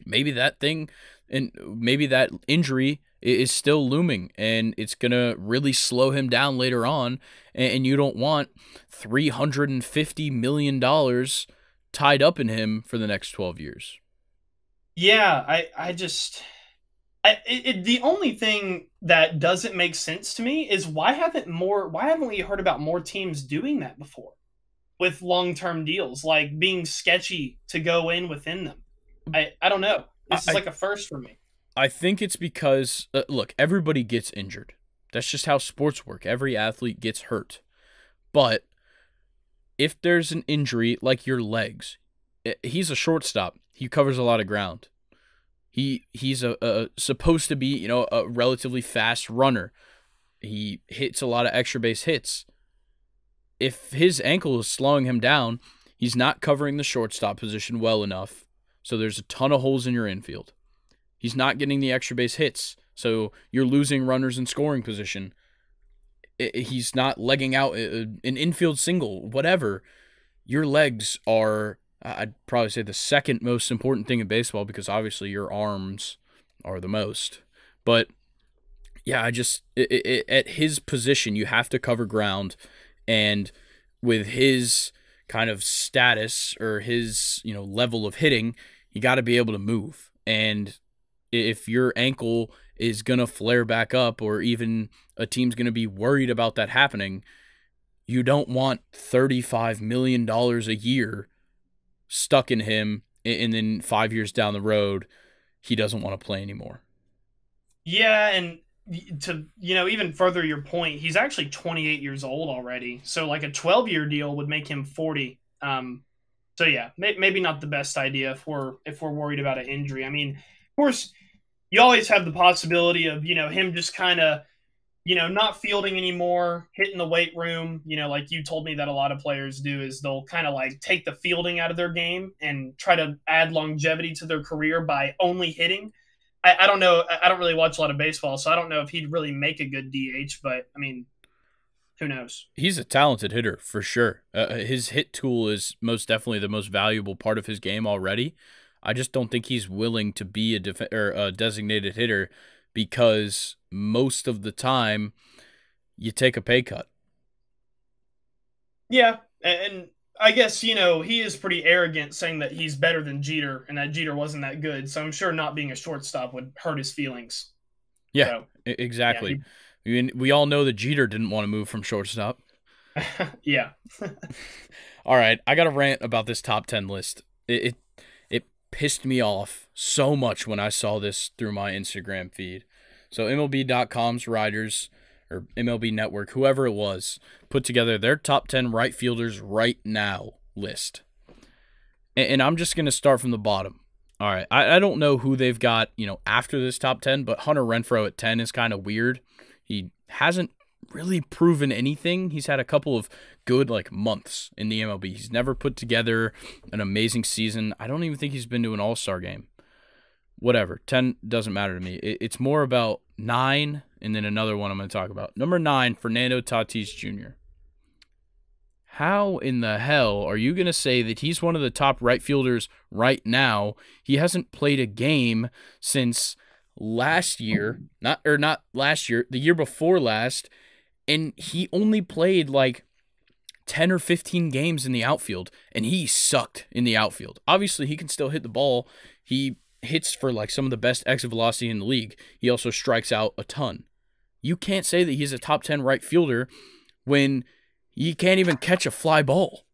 Maybe that thing and maybe that injury is still looming and it's going to really slow him down later on. And you don't want $350 million tied up in him for the next 12 years. yeah. I just the only thing that doesn't make sense to me is why haven't we heard about more teams doing that before with long term deals like being sketchy to go in within them. I don't know. This is I, like a first for me. I think it's because, look, everybody gets injured. That's just how sports work. Every athlete gets hurt. But if there's an injury like your legs, he's a shortstop. He covers a lot of ground. He's a supposed to be, a relatively fast runner. He hits a lot of extra base hits. If his ankle is slowing him down, he's not covering the shortstop position well enough. So there's a ton of holes in your infield. He's not getting the extra base hits. So you're losing runners in scoring position. He's not legging out an infield single, whatever. Your legs are, I'd probably say, the second most important thing in baseball because obviously your arms are the most. But yeah, at his position, you have to cover ground. And with his kind of status or his, level of hitting, you got to be able to move. And if your ankle is going to flare back up, or even a team's going to be worried about that happening, you don't want $35 million a year stuck in him, and then 5 years down the road, he doesn't want to play anymore. Yeah, and to even further your point, he's actually 28 years old already. So like a 12-year deal would make him 40. So yeah, maybe not the best idea if we're worried about an injury. I mean, of course, you always have the possibility of him just kind of not fielding anymore, hitting the weight room. Like you told me that a lot of players do, is they'll kind of like take the fielding out of their game and try to add longevity to their career by only hitting. I don't know. I don't really watch a lot of baseball, so I don't know if he'd really make a good DH, but I mean, who knows? He's a talented hitter for sure. His hit tool is most definitely the most valuable part of his game already. I just don't think he's willing to be a designated hitter, because most of the time you take a pay cut. Yeah, and I guess, he is pretty arrogant saying that he's better than Jeter and that Jeter wasn't that good. So I'm sure not being a shortstop would hurt his feelings. Yeah, so, exactly. Yeah, we all know that Jeter didn't want to move from shortstop. Yeah. All right, I got a rant about this top 10 list. It pissed me off so much when I saw this through my Instagram feed. So MLB.com's writers, or MLB Network, whoever it was, put together their top 10 right fielders right now list. And I'm just going to start from the bottom. All right, I don't know who they've got, after this top 10, but Hunter Renfroe at 10 is kind of weird. He hasn't really proven anything. He's had a couple of good months in the MLB. He's never put together an amazing season. I don't even think he's been to an All-Star game. Whatever, 10 doesn't matter to me. It's more about 9, and then another one I'm going to talk about. Number 9, Fernando Tatis Jr. How in the hell are you going to say that he's one of the top right fielders right now? He hasn't played a game since last year, not last year, the year before last, and he only played 10 or 15 games in the outfield, and he sucked in the outfield. Obviously, he can still hit the ball. He hits for some of the best exit velocity in the league. He also strikes out a ton. You can't say that he's a top 10 right fielder when you can't even catch a fly ball.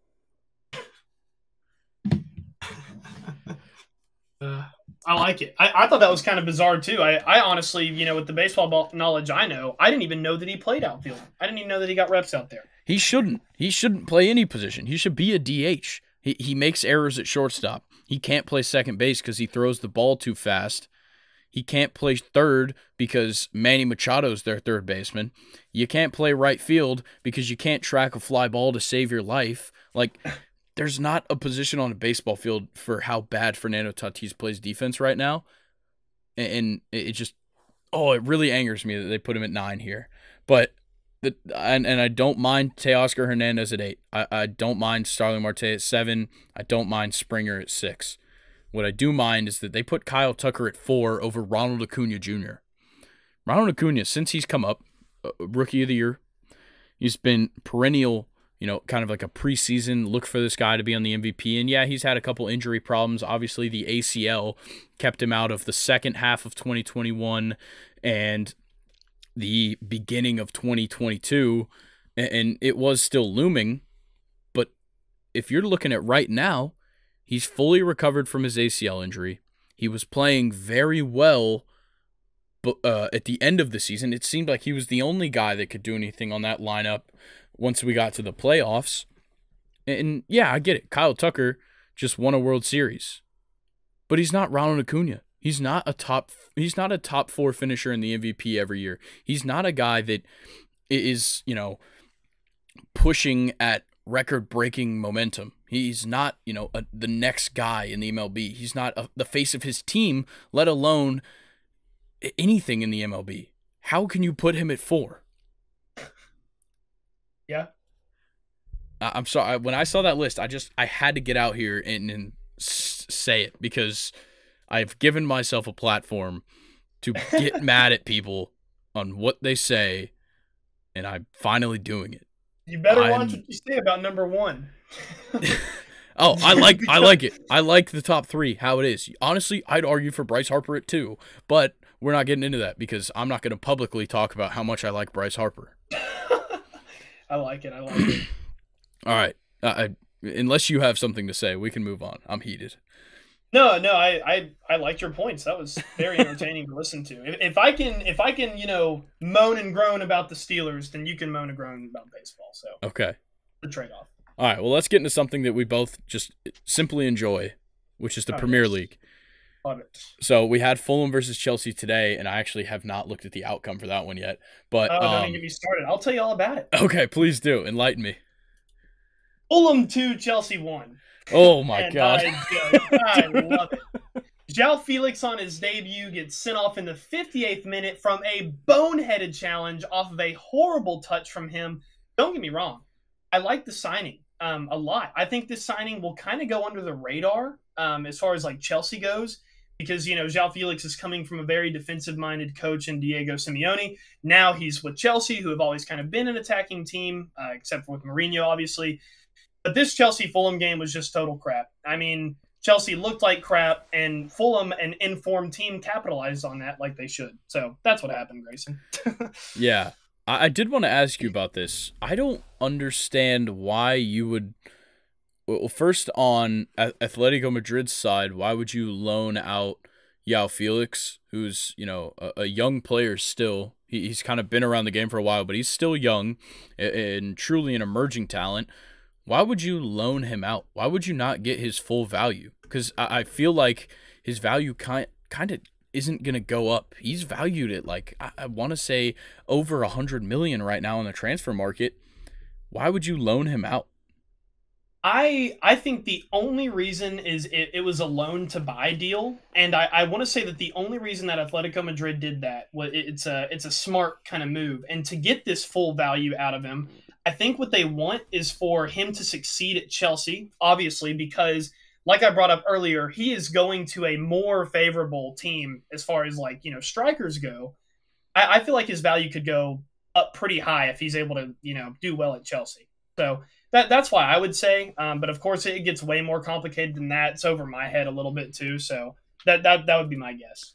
I like it. I thought that was kind of bizarre too. I honestly, with the baseball knowledge I know, I didn't even know that he played outfield. I didn't even know that he got reps out there. He shouldn't. He shouldn't play any position. He should be a DH. He makes errors at shortstop. He can't play second base because he throws the ball too fast. He can't play third because Manny Machado's their third baseman. You can't play right field because you can't track a fly ball to save your life. There's not a position on a baseball field for how bad Fernando Tatis plays defense right now. And it just, it really angers me that they put him at 9 here. But and I don't mind Teoscar Hernandez at 8. I don't mind Starling Marte at 7. I don't mind Springer at 6. What I do mind is that they put Kyle Tucker at 4 over Ronald Acuna Jr. Ronald Acuna, since he's come up, Rookie of the Year, he's been perennial, kind of like a preseason look for this guy to be on the MVP. And yeah, he's had a couple injury problems. Obviously, the ACL kept him out of the second half of 2021 and the beginning of 2022, and it was still looming. But if you're looking at right now, he's fully recovered from his ACL injury. He was playing very well, but at the end of the season, it seemed like he was the only guy that could do anything on that lineup once we got to the playoffs. And yeah, I get it. Kyle Tucker just won a World Series, but he's not Ronald Acuna. He's not a top 4 finisher in the MVP every year. He's not a guy that is, pushing at record-breaking momentum. He's not, the next guy in the MLB. He's not the face of his team, let alone anything in the MLB. How can you put him at 4? Yeah. I'm sorry. When I saw that list, I had to get out here and say it, because I've given myself a platform to get mad at people on what they say, and I'm finally doing it. You better watch what you say about number 1. Oh, I like it. I like the top three, how it is. Honestly, I'd argue for Bryce Harper at two, but we're not getting into that because I'm not going to publicly talk about how much I like Bryce Harper. I like it. I like it. All right. Unless you have something to say, we can move on. I'm heated. No, I liked your points. That was very entertaining to listen to. If I can, moan and groan about the Steelers, then you can moan and groan about baseball. So Okay. the trade-off. All right. Well, let's get into something that we both just simply enjoy, which is the Premier League. Love it. So we had Fulham versus Chelsea today, and I actually have not looked at the outcome for that one yet. But don't even get me started. I'll tell you all about it. Okay, please do. Enlighten me. Fulham 2, Chelsea 1. Oh my God. I love it. João Felix on his debut gets sent off in the 58th minute from a boneheaded challenge off of a horrible touch from him. Don't get me wrong. I like the signing a lot. I think this signing will kind of go under the radar as far as like Chelsea goes because, João Felix is coming from a very defensive-minded coach in Diego Simeone. Now he's with Chelsea, who have always kind of been an attacking team, except for with Mourinho, obviously. But this Chelsea-Fulham game was just total crap. I mean, Chelsea looked like crap, and Fulham, an informed team, capitalized on that like they should. So that's what happened, Grayson. Yeah. I did want to ask you about this. I don't understand why you would – well, first on Atletico Madrid's side, why would you loan out João Felix, who's, a young player still? He's kind of been around the game for a while, but he's still young and truly an emerging talent. Why would you loan him out? Why would you not get his full value? Because I feel like his value kind of isn't going to go up. He's valued at I want to say over $100 million right now in the transfer market. Why would you loan him out? I think the only reason is it was a loan to buy deal, and I want to say that the only reason that Atletico Madrid did that was it's a smart kind of move, and to get this full value out of him. I think what they want is for him to succeed at Chelsea, obviously, because like I brought up earlier, he is going to a more favorable team as far as strikers go. I feel like his value could go up pretty high if he's able to, do well at Chelsea. So that's why I would say. But of course, it gets way more complicated than that. It's over my head a little bit too. So that would be my guess.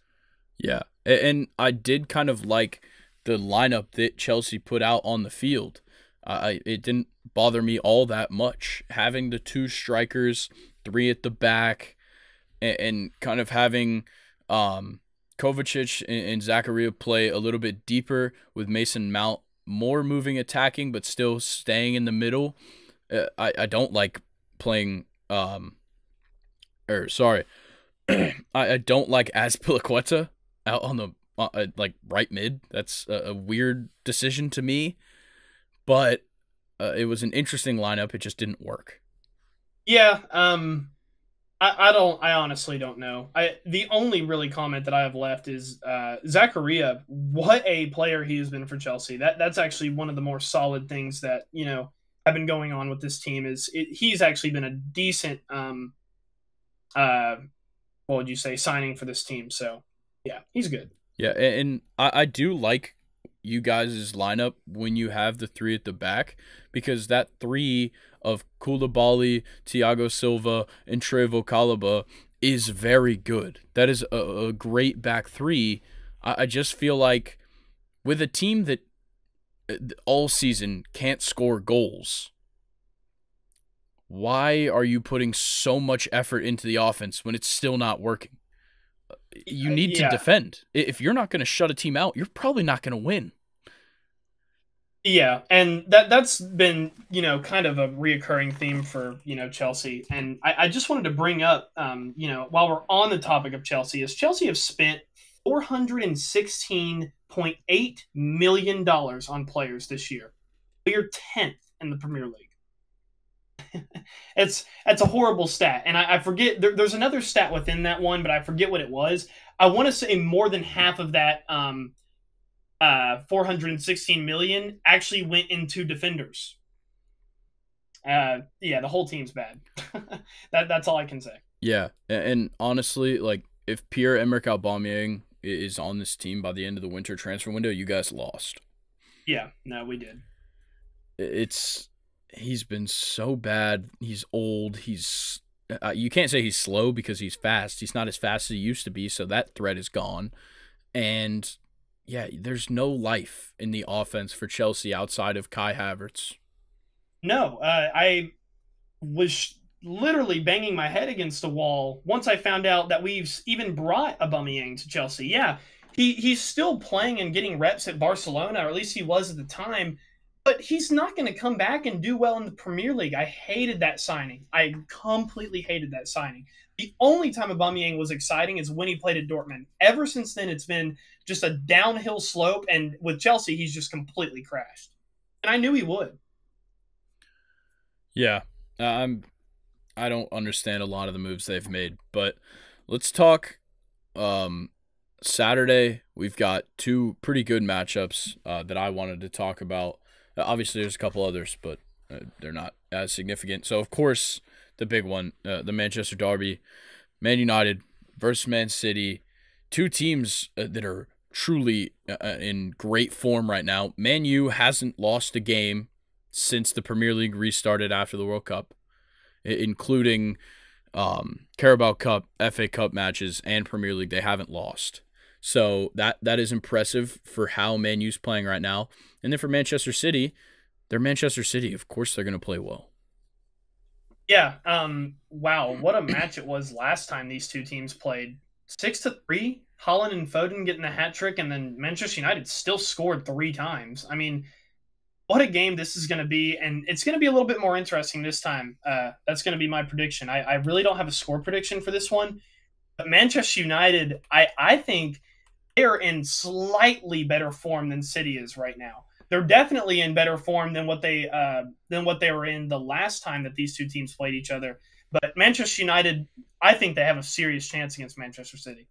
Yeah, and I did kind of like the lineup that Chelsea put out on the field. It didn't bother me all that much. Having the two strikers, three at the back, and kind of having Kovacic and Zakaria play a little bit deeper with Mason Mount, more moving attacking, but still staying in the middle. I don't like playing I don't like Azpilicueta out on the right mid. That's a weird decision to me. But it was an interesting lineup. It just didn't work. Yeah, I honestly don't know. The only really comment that I have left is Zakaria. What a player he has been for Chelsea. That's actually one of the more solid things that have been going on with this team. He's actually been a decent what would you say signing for this team. So yeah, he's good. Yeah, and I do like you guys' lineup when you have the three at the back, because that three of Koulibaly, Thiago Silva, and Trevoh Chalobah is very good. That is a great back three. I just feel like with a team that all season can't score goals, why are you putting so much effort into the offense when it's still not working? You need to defend. If you're not going to shut a team out, you're probably not going to win. Yeah, and that's been, kind of a reoccurring theme for, Chelsea. And I just wanted to bring up, while we're on the topic of Chelsea, is Chelsea have spent $416.8 million on players this year. We are 10th in the Premier League. It's a horrible stat, and I forget. There's another stat within that one, but I forget what it was. I want to say more than half of that 416 million actually went into defenders. The whole team's bad. That's all I can say. Yeah, and honestly, if Pierre-Emerick Aubameyang is on this team by the end of the winter transfer window, you guys lost. Yeah, no, we did. he's been so bad. He's old. You can't say he's slow because he's fast. He's not as fast as he used to be, so that threat is gone. And yeah, there's no life in the offense for Chelsea outside of Kai Havertz. No, I was literally banging my head against the wall once I found out that we've even brought Aubameyang to Chelsea. Yeah, he's still playing and getting reps at Barcelona, or at least he was at the time. But he's not going to come back and do well in the Premier League. I hated that signing. I completely hated that signing. The only time Aubameyang was exciting is when he played at Dortmund. Ever since then, it's been just a downhill slope, and with Chelsea, he's just completely crashed. And I knew he would. Yeah, I don't understand a lot of the moves they've made, but let's talk. Saturday, we've got two pretty good matchups that I wanted to talk about. Obviously, there's a couple others, but they're not as significant. So, of course, the big one, the Manchester Derby, Man United versus Man City, two teams that are truly in great form right now. Man U hasn't lost a game since the Premier League restarted after the World Cup, including Carabao Cup, FA Cup matches, and Premier League. They haven't lost. So that is impressive for how Man U's playing right now. And then for Manchester City, they're Manchester City. Of course they're going to play well. Yeah. Wow. What a match it was last time these two teams played. 6-3. Holland and Foden getting the hat trick, and then Manchester United still scored 3 times. I mean, what a game this is going to be, and it's going to be a little bit more interesting this time. That's going to be my prediction. I really don't have a score prediction for this one, but Manchester United, I think they're in slightly better form than City is right now. They're definitely in better form than what they were in the last time that these two teams played each other. But Manchester United, I think they have a serious chance against Manchester City.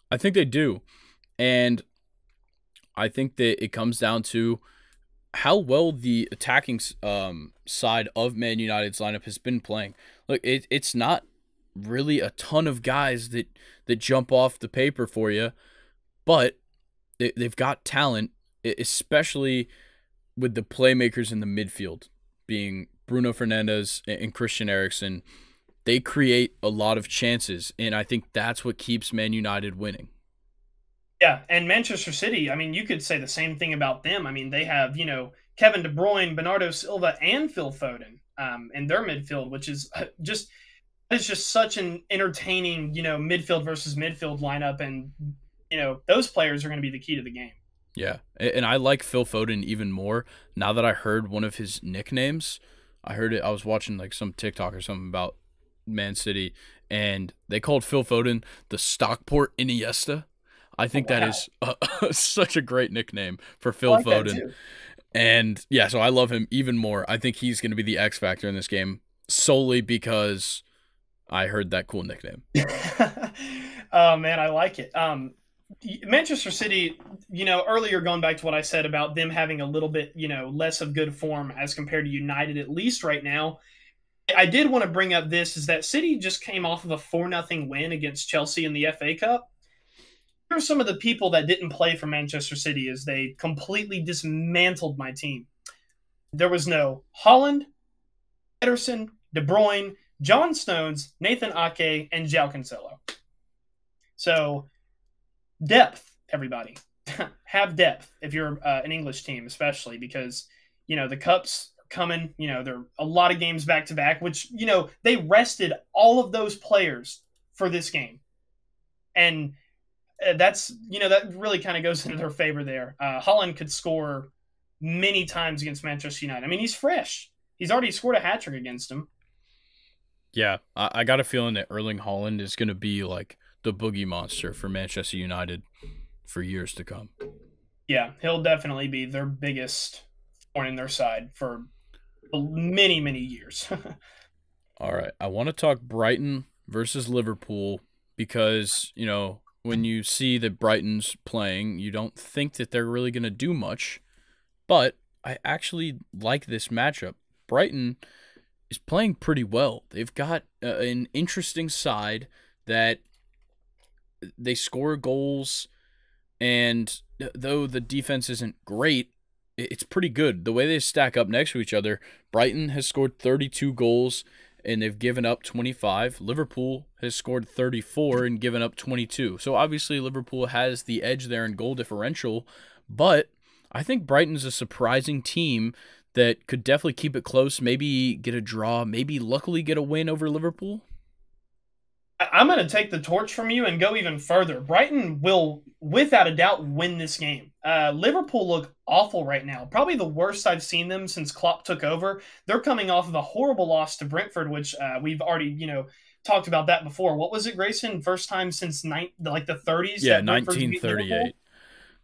I think they do, and I think that it comes down to how well the attacking side of Man United's lineup has been playing. Look, it's not really a ton of guys that jump off the paper for you, but they've got talent, especially with the playmakers in the midfield, being Bruno Fernandes and Christian Eriksen. They create a lot of chances, and I think that's what keeps Man United winning. Yeah, and Manchester City, I mean, you could say the same thing about them. I mean, they have, Kevin De Bruyne, Bernardo Silva, and Phil Foden in their midfield, which is just such an entertaining, midfield versus midfield lineup, and those players are going to be the key to the game. Yeah, and I like Phil Foden even more now that I heard one of his nicknames. I heard it. I was watching like some TikTok or something about Man City, and they called Phil Foden the Stockport Iniesta. I think that is such a great nickname for Phil Foden. And yeah, so I love him even more. I think he's going to be the X factor in this game solely because I heard that cool nickname. Oh man, I like it. Manchester City, earlier going back to what I said about them having a little bit, less of good form as compared to United, at least right now. I did want to bring up this, is that City just came off of a 4-0 win against Chelsea in the FA Cup. Here are some of the people that didn't play for Manchester City as they completely dismantled my team. There was no Holland, Ederson, De Bruyne, John Stones, Nathan Ake, and João Cancelo. So, depth, everybody. Have depth if you're an English team, especially because, the Cups are coming. There are a lot of games back-to-back, which, they rested all of those players for this game. And that's, that really kind of goes into their favor there. Holland could score many times against Manchester United. I mean, he's fresh. He's already scored a hat-trick against him. Yeah, I got a feeling that Erling Haaland is going to be like the boogie monster for Manchester United for years to come. Yeah, he'll definitely be their biggest thorn in their side for many, many years. All right, I want to talk Brighton versus Liverpool because, when you see that Brighton's playing, you don't think that they're really going to do much, but I actually like this matchup. Brighton is playing pretty well. They've got an interesting side that they score goals, and though the defense isn't great, it's pretty good. The way they stack up next to each other, Brighton has scored 32 goals and they've given up 25. Liverpool has scored 34 and given up 22. So obviously Liverpool has the edge there in goal differential, but I think Brighton's a surprising team that could definitely keep it close, maybe get a draw, maybe luckily get a win over Liverpool. I'm going to take the torch from you and go even further. Brighton will, without a doubt, win this game. Liverpool look awful right now. Probably the worst I've seen them since Klopp took over. They're coming off of a horrible loss to Brentford, which we've already, talked about that before. What was it, Grayson? First time since the 30s? Yeah, that Brentford's beat 1938.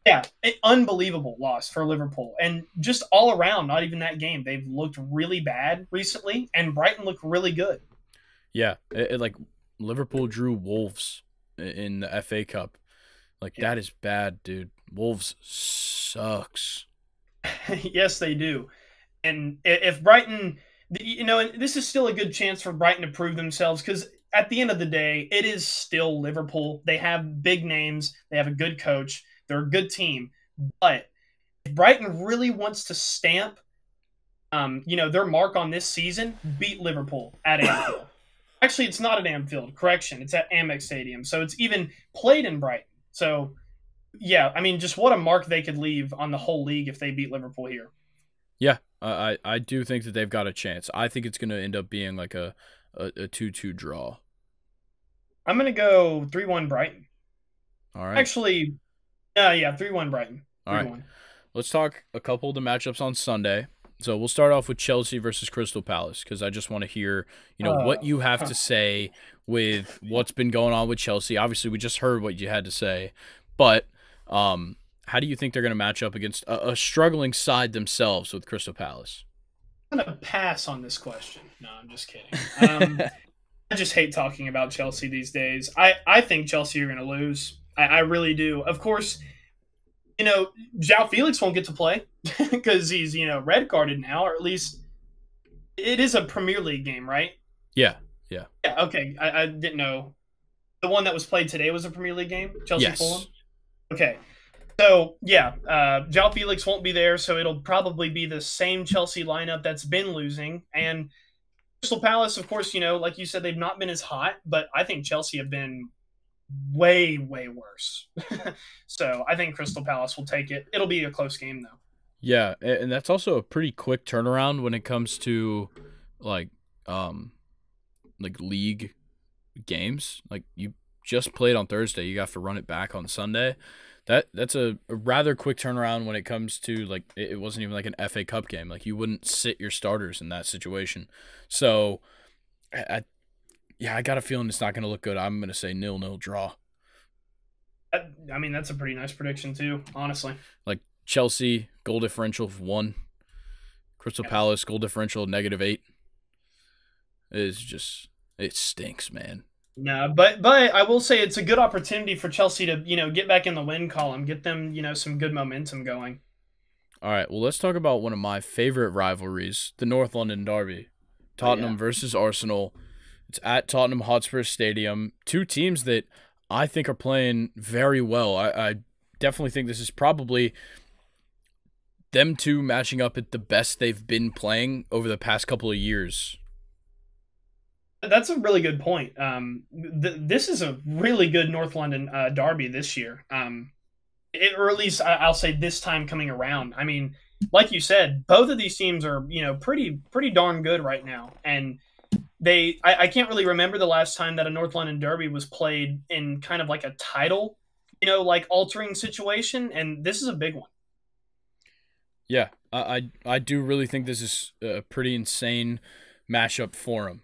Yeah, unbelievable loss for Liverpool. And just all around, not even that game, they've looked really bad recently, and Brighton looked really good. Yeah, like Liverpool drew Wolves in the FA Cup. Like, that is bad, dude. Wolves sucks. Yes, they do. And if Brighton, and this is still a good chance for Brighton to prove themselves, because at the end of the day, it is still Liverpool. They have big names. They have a good coach. They're a good team. But if Brighton really wants to stamp, their mark on this season, beat Liverpool at Anfield. Actually, it's not at Anfield. Correction. It's at Amex Stadium. So it's even played in Brighton. So, yeah, I mean, just what a mark they could leave on the whole league if they beat Liverpool here. Yeah, I do think that they've got a chance. I think it's going to end up being like a 2-2 draw. I'm going to go 3-1 Brighton. All right. Actually, 3-1 Brighton. 3-1. All right. Let's talk a couple of the matchups on Sunday. So we'll start off with Chelsea versus Crystal Palace because I just want to hear, what you have to say with what's been going on with Chelsea. Obviously, we just heard what you had to say, but how do you think they're going to match up against a struggling side themselves with Crystal Palace? I'm going to pass on this question. No, I'm just kidding. I just hate talking about Chelsea these days. I think Chelsea are going to lose. I really do. Of course, João Felix won't get to play because he's, red carded now, or at least it is a Premier League game, right? Yeah. Yeah, okay. I didn't know. The one that was played today was a Premier League game? Chelsea-Fulham? Okay. So, yeah, João Felix won't be there, so it'll probably be the same Chelsea lineup that's been losing. And Crystal Palace, of course, like you said, they've not been as hot, but I think Chelsea have been way, way worse. So I think Crystal Palace will take it. It'll be a close game, though. Yeah, and that's also a pretty quick turnaround when it comes to like league games. Like you just played on Thursday, you have to run it back on Sunday. That's a rather quick turnaround when it comes to like it wasn't even like an FA Cup game. Like you wouldn't sit your starters in that situation. So I got a feeling it's not going to look good. I'm going to say 0-0 draw. I mean, that's a pretty nice prediction too, honestly. Like Chelsea goal differential of 1, Crystal Palace goal differential of -8. It stinks, man. No, but I will say it's a good opportunity for Chelsea to, get back in the win column, get them, some good momentum going. All right, well, let's talk about one of my favorite rivalries, the North London Derby. Tottenham versus Arsenal. It's at Tottenham Hotspur Stadium. Two teams that I think are playing very well. I definitely think this is probably them two matching up at the best they've been playing over the past couple of years. That's a really good point. This is a really good North London derby this year. Or at least I'll say this time coming around. I mean, like you said, both of these teams are, pretty darn good right now. And I can't really remember the last time that a North London derby was played in kind of like a title, altering situation. And this is a big one. Yeah, I do really think this is a pretty insane matchup for them.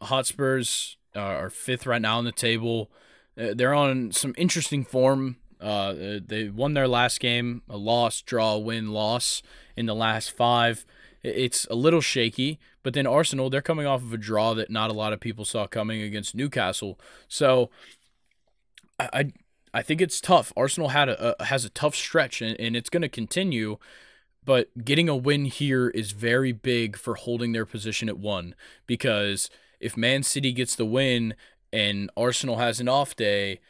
Hotspurs are 5th right now on the table. They're on some interesting form. They won their last game, a loss, draw, win, loss in the last 5. It's a little shaky, but then Arsenal, they're coming off of a draw that not a lot of people saw coming against Newcastle. So I think it's tough. Arsenal has a tough stretch, and it's going to continue. But getting a win here is very big for holding their position at 1, because if Man City gets the win and Arsenal has an off day,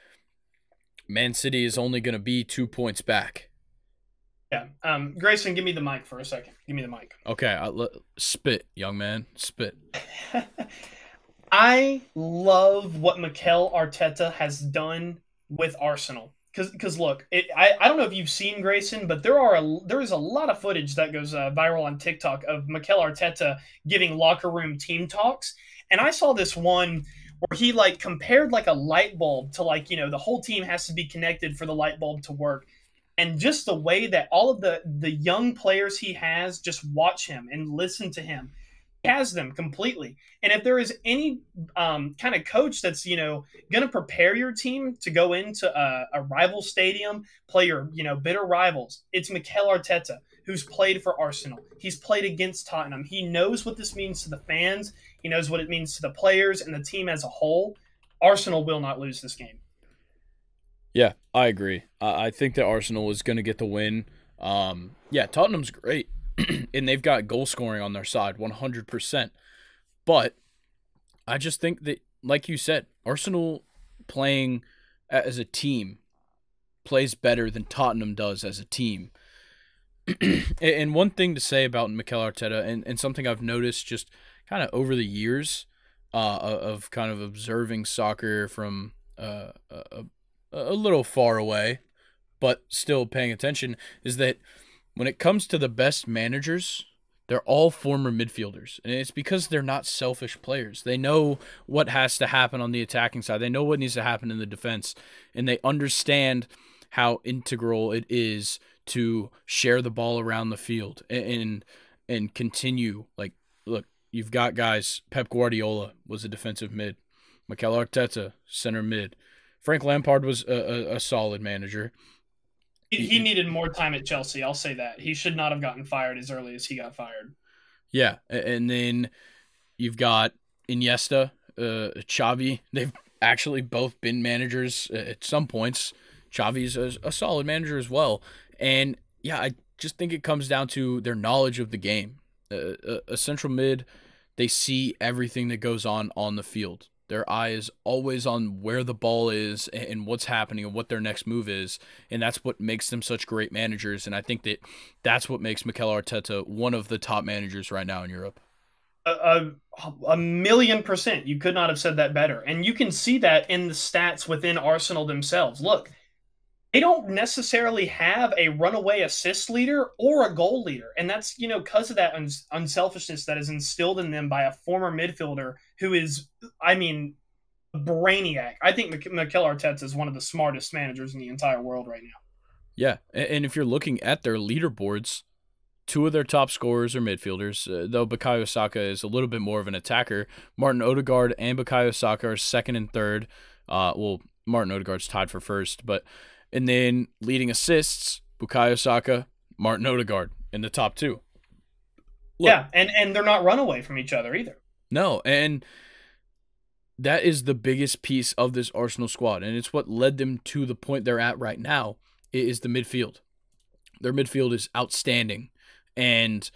Man City is only going to be 2 points back. Yeah. Grayson, give me the mic for a second. Give me the mic. Okay, spit, young man, spit. I love what Mikel Arteta has done with Arsenal. Because look, I don't know if you've seen Grayson, but there is a lot of footage that goes viral on TikTok of Mikel Arteta giving locker room team talks, and I saw this one where he like compared like a light bulb to like the whole team has to be connected for the light bulb to work, and just the way that all of the young players he has just watch him and listen to him, he has them completely. And if there is any kind of coach that's going to prepare your team to go into a rival stadium, play your bitter rivals, it's Mikel Arteta, who's played for Arsenal. He's played against Tottenham. He knows what this means to the fans. He knows what it means to the players and the team as a whole. Arsenal will not lose this game. Yeah, I agree. I think that Arsenal is going to get the win. Yeah, Tottenham's great, and they've got goal scoring on their side, 100%. But I just think that, like you said, Arsenal playing as a team plays better than Tottenham does as a team. And one thing to say about Mikel Arteta, and something I've noticed just kind of over the years of kind of observing soccer from a little far away, but still paying attention, is that when it comes to the best managers, they're all former midfielders. And it's because they're not selfish players. They know what has to happen on the attacking side. They know what needs to happen in the defense. And they understand how integral it is to share the ball around the field and continue. Like, look, you've got guys. Pep Guardiola was a defensive mid. Mikel Arteta, center mid. Frank Lampard was a solid manager. He needed more time at Chelsea. I'll say that. He should not have gotten fired as early as he got fired. Yeah, and then you've got Iniesta, Xavi. They've actually both been managers at some points. Xavi's a solid manager as well. And, yeah, I just think it comes down to their knowledge of the game. A central mid, they see everything that goes on the field. Their eye is always on where the ball is and what's happening and what their next move is, and that's what makes them such great managers. And I think that's what makes Mikel Arteta one of the top managers right now in Europe. A 1,000,000%. You could not have said that better. And you can see that in the stats within Arsenal themselves. Look, they don't necessarily have a runaway assist leader or a goal leader. And that's, because of that unselfishness that is instilled in them by a former midfielder who is, a brainiac. I think Mikel Arteta is one of the smartest managers in the entire world right now. Yeah, and if you're looking at their leaderboards, two of their top scorers are midfielders, though Bukayo Saka is a little bit more of an attacker. Martin Odegaard and Bukayo Saka are second and third. Martin Odegaard's tied for first, but... And then leading assists, Bukayo Saka, Martin Odegaard in the top two. Look, yeah, and they're not runaway from each other either. No, and that is the biggest piece of this Arsenal squad, and it's what led them to the point they're at right now, is the midfield. Their midfield is outstanding, and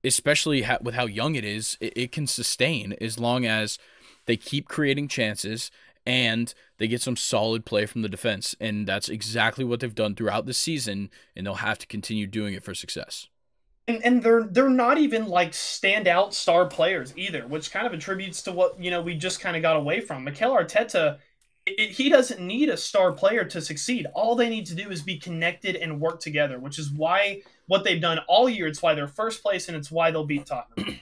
especially with how young it is, it can sustain as long as they keep creating chances and they get some solid play from the defense. And that's exactly what they've done throughout the season, and they'll have to continue doing it for success. And they're not even like standout star players either, which kind of attributes to what we just kind of got away from. Mikel Arteta, he doesn't need a star player to succeed. All they need to do is be connected and work together, which is why what they've done all year. It's why they're first place, and it's why they'll beat Tottenham.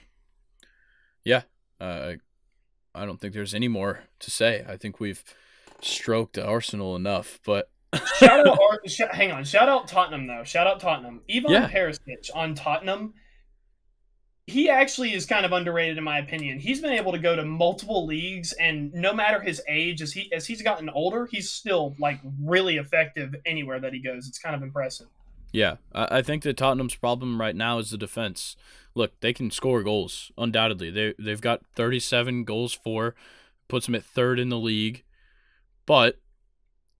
Yeah, I don't think there's any more to say. I think we've stroked Arsenal enough, but Shout out Tottenham though. Shout out Tottenham. Ivan Perisic on Tottenham. He actually is kind of underrated in my opinion. He's been able to go to multiple leagues, and no matter his age, as he's gotten older, he's still like really effective anywhere that he goes. It's kind of impressive. Yeah, I think that Tottenham's problem right now is the defense. Look, they can score goals, undoubtedly. They've got 37 goals for, puts them at third in the league. But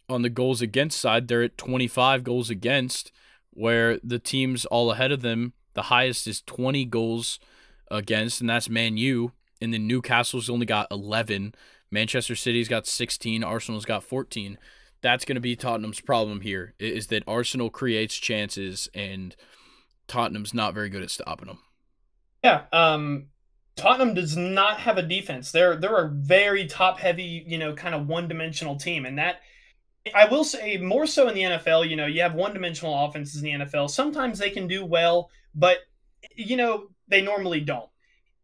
on the goals against side, they're at 25 goals against, where the teams all ahead of them, the highest is 20 goals against, and that's Man U. And then Newcastle's only got 11. Manchester City's got 16. Arsenal's got 14. that's going to be Tottenham's problem here, is that Arsenal creates chances and Tottenham's not very good at stopping them. Yeah, Tottenham does not have a defense. They're a very top heavy, kind of one dimensional team, and that I will say more so in the NFL. You have one dimensional offenses in the NFL. Sometimes they can do well, but they normally don't.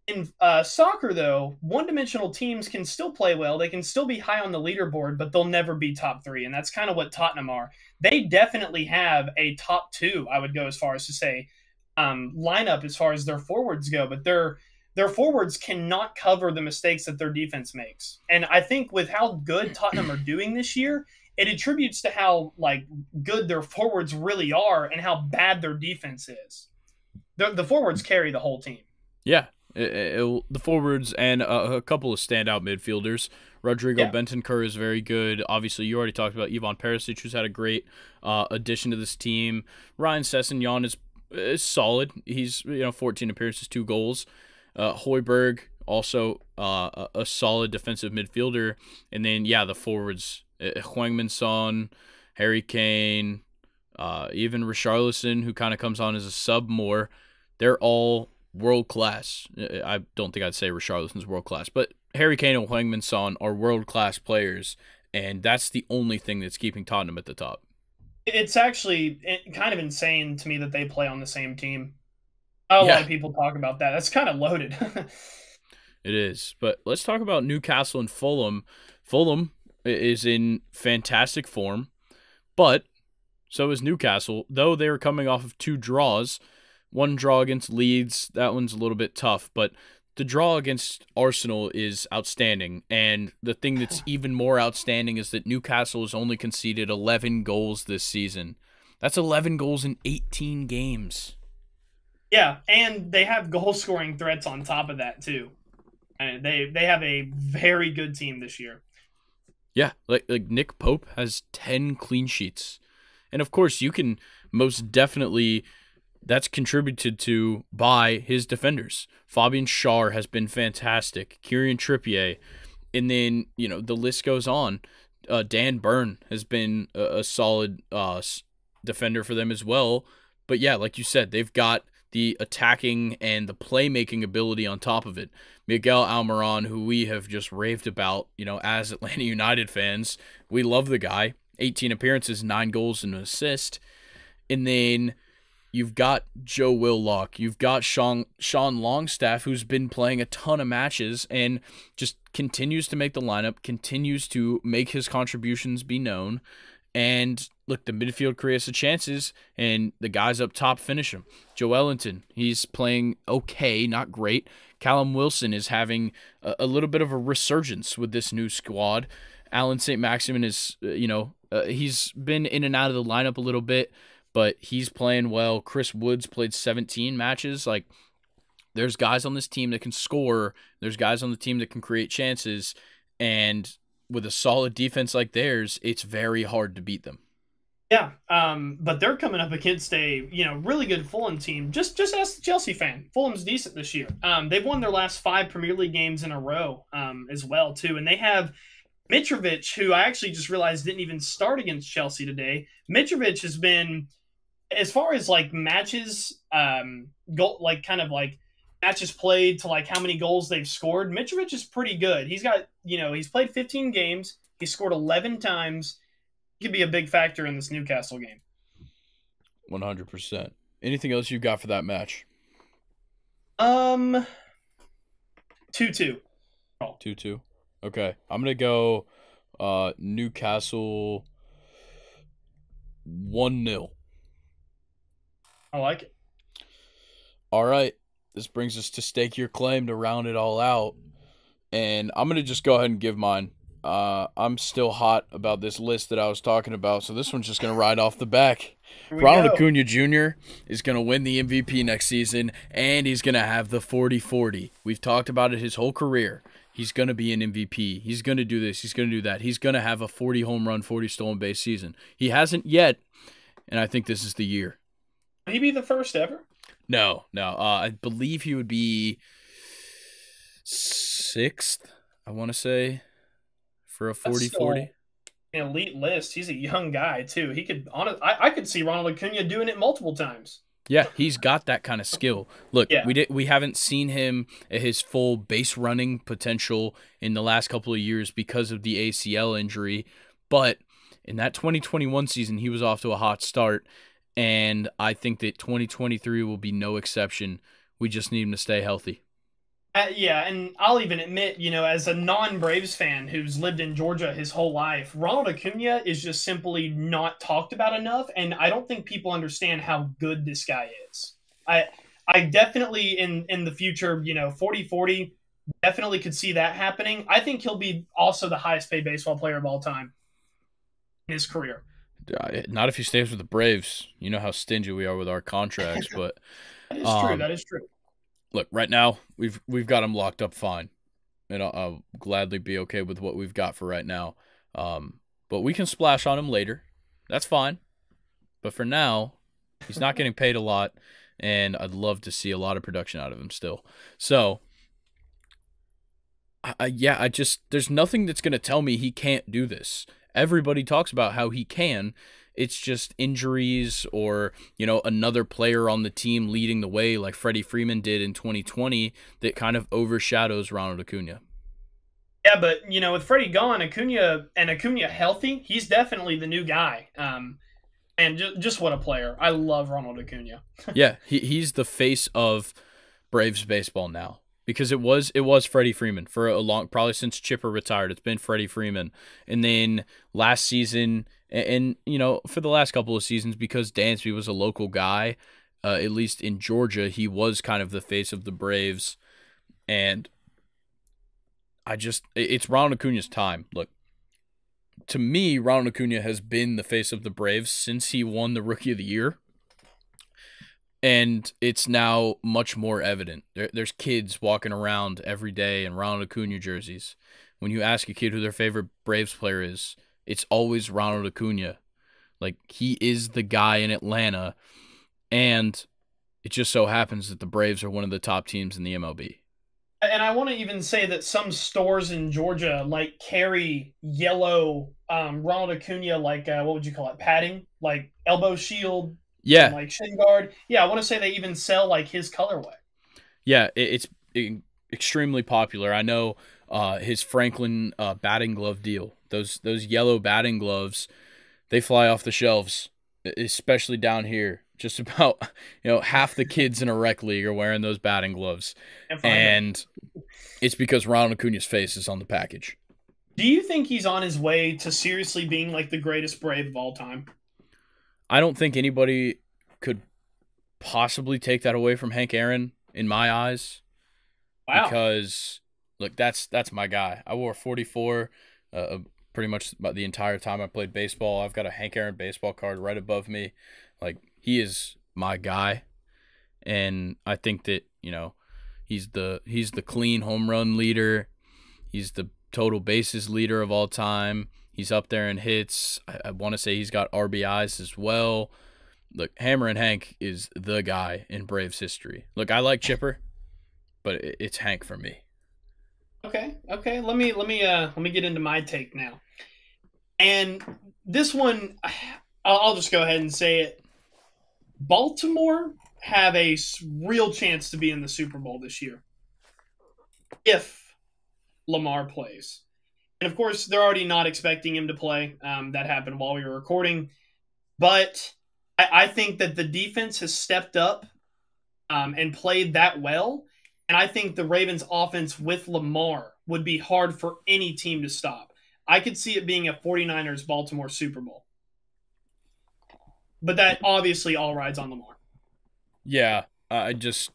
In soccer, though, one-dimensional teams can still play well. They can still be high on the leaderboard, but they'll never be top three, and that's kind of what Tottenham are. They definitely have a top two, I would go as far as to say, lineup as far as their forwards go, but their forwards cannot cover the mistakes that their defense makes. And I think with how good Tottenham are doing this year, it attributes to how good their forwards really are and how bad their defense is. The forwards carry the whole team. Yeah. The forwards and a couple of standout midfielders. Rodrigo Bentancur is very good. Obviously, you already talked about Ivan Perisic, who's had a great addition to this team. Ryan Sessegnon is solid. He's 14 appearances, 2 goals. Højbjerg, also a solid defensive midfielder. And then, the forwards, Heung-min Son, Harry Kane, even Richarlison, who kind of comes on as a sub more. They're all world class. I don't think I'd say Richarlison's world class, but Harry Kane and Heung-min Son are world class players, and that's the only thing that's keeping Tottenham at the top. It's actually kind of insane to me that they play on the same team. A lot of people talk about that. That's kind of loaded. It is, but let's talk about Newcastle and Fulham. Fulham is in fantastic form, but so is Newcastle, though they were coming off of 2 draws. One draw against Leeds, that one's a little bit tough, but the draw against Arsenal is outstanding, and the thing that's even more outstanding is that Newcastle has only conceded 11 goals this season. That's 11 goals in 18 games. Yeah, and they have goal-scoring threats on top of that, too. And they have a very good team this year. Yeah, like Nick Pope has 10 clean sheets. And, of course, you can most definitely... That's contributed to by his defenders. Fabian Schär has been fantastic. Kieran Trippier. And then, the list goes on. Dan Burn has been a solid defender for them as well. But, like you said, they've got the attacking and the playmaking ability on top of it. Miguel Almiron, who we have just raved about, as Atlanta United fans. We love the guy. 18 appearances, 9 goals and an assist. And then... You've got Joe Willock. You've got Sean Longstaff, who's been playing a ton of matches and just continues to make the lineup, continues to make his contributions be known. And look, the midfield creates the chances, and the guys up top finish them. Joe Ellington, he's playing okay, not great. Callum Wilson is having a little bit of a resurgence with this new squad. Alan St. Maximin is, he's been in and out of the lineup a little bit, but he's playing well. Chris Woods played 17 matches. There's guys on this team that can score. There's guys on the team that can create chances. And with a solid defense like theirs, it's very hard to beat them. Yeah, but they're coming up against a really good Fulham team. Just ask the Chelsea fan. Fulham's decent this year. They've won their last 5 Premier League games in a row as well, too. And they have Mitrovic, who I actually just realized didn't even start against Chelsea today. Mitrovic has been... As far as matches, matches played to how many goals they've scored, Mitrovic is pretty good. He's got, he's played 15 games. He's scored 11 times. He could be a big factor in this Newcastle game. 100%. Anything else you got for that match? 2-2. 2-2. Okay. I'm going to go Newcastle 1-0. I like it. All right. This brings us to stake your claim to round it all out. And I'm going to just go ahead and give mine. I'm still hot about this list that I was talking about, so this one's just going to ride off the back. Ronald Acuna Jr. is going to win the MVP next season, and he's going to have the 40-40. We've talked about it his whole career. He's going to be an MVP. He's going to do this. He's going to do that. He's going to have a 40 home run, 40 stolen base season. He hasn't yet, and I think this is the year. Will he be the first ever? No. I believe he would be 6th, I want to say, for a 40-40. an elite list. He's a young guy too. He could I could see Ronald Acuna doing it multiple times. Yeah, he's got that kind of skill. Look, Yeah. we haven't seen him at his full base running potential in the last couple of years because of the ACL injury, but in that 2021 season he was off to a hot start, and I think that 2023 will be no exception. We just need him to stay healthy. Yeah, and I'll even admit, as a non-Braves fan who's lived in Georgia his whole life, Ronald Acuna is just simply not talked about enough, and I don't think people understand how good this guy is. I definitely in the future, 40-40, definitely could see that happening. I think he'll be also the highest paid baseball player of all time in his career. Not if he stays with the Braves. You know how stingy we are with our contracts, but That is true. That is true. Look, right now we've got him locked up fine, and I'll gladly be okay with what we've got for right now. But we can splash on him later. That's fine. But for now, he's not getting paid a lot, and I'd love to see a lot of production out of him still. So, there's nothing that's going to tell me he can't do this. Everybody talks about how he can. It's just injuries or, another player on the team leading the way like Freddie Freeman did in 2020 that kind of overshadows Ronald Acuna. Yeah, but, with Freddie gone, Acuna healthy, he's definitely the new guy. And just what a player. I love Ronald Acuna. Yeah, he's the face of Braves baseball now. Because it was Freddie Freeman for a long, probably since Chipper retired. It's been Freddie Freeman, and then last season, and for the last couple of seasons, because Dansby was a local guy, at least in Georgia, he was kind of the face of the Braves, and it's Ronald Acuna's time. Look, to me, Ronald Acuna has been the face of the Braves since he won the Rookie of the Year. And it's now much more evident. There's kids walking around every day in Ronald Acuna jerseys. When you ask a kid who their favorite Braves player is, it's always Ronald Acuna. Like, he is the guy in Atlanta. And it just so happens that the Braves are one of the top teams in the MLB. And I want to even say that some stores in Georgia carry yellow Ronald Acuna, what would you call it, padding, like elbow shield. Yeah. Like shin guard. Yeah, I want to say they even sell his colorway. Yeah, it's extremely popular. I know his Franklin batting glove deal. Those yellow batting gloves, they fly off the shelves, especially down here. Just about half the kids in a rec league are wearing those batting gloves. And it's because Ronald Acuna's face is on the package. Do you think he's on his way to seriously being the greatest Brave of all time? I don't think anybody could possibly take that away from Hank Aaron in my eyes. Wow. Because, look, that's my guy. I wore 44 pretty much the entire time I played baseball. I've got a Hank Aaron baseball card right above me. He is my guy. And I think that, he's the clean home run leader. He's the total bases leader of all time. He's up there in hits. I want to say he's got RBIs as well. Look, Hammer and Hank is the guy in Braves history. Look, I like Chipper, but it's Hank for me. Okay. Let me get into my take now. And this one, I'll just go ahead and say it. Baltimore have a real chance to be in the Super Bowl this year if Lamar plays. And, of course, they're already not expecting him to play. That happened while we were recording. But I think that the defense has stepped up and played that well. And I think the Ravens' offense with Lamar would be hard for any team to stop. I could see it being a 49ers-Baltimore Super Bowl. But that obviously all rides on Lamar. Yeah, I just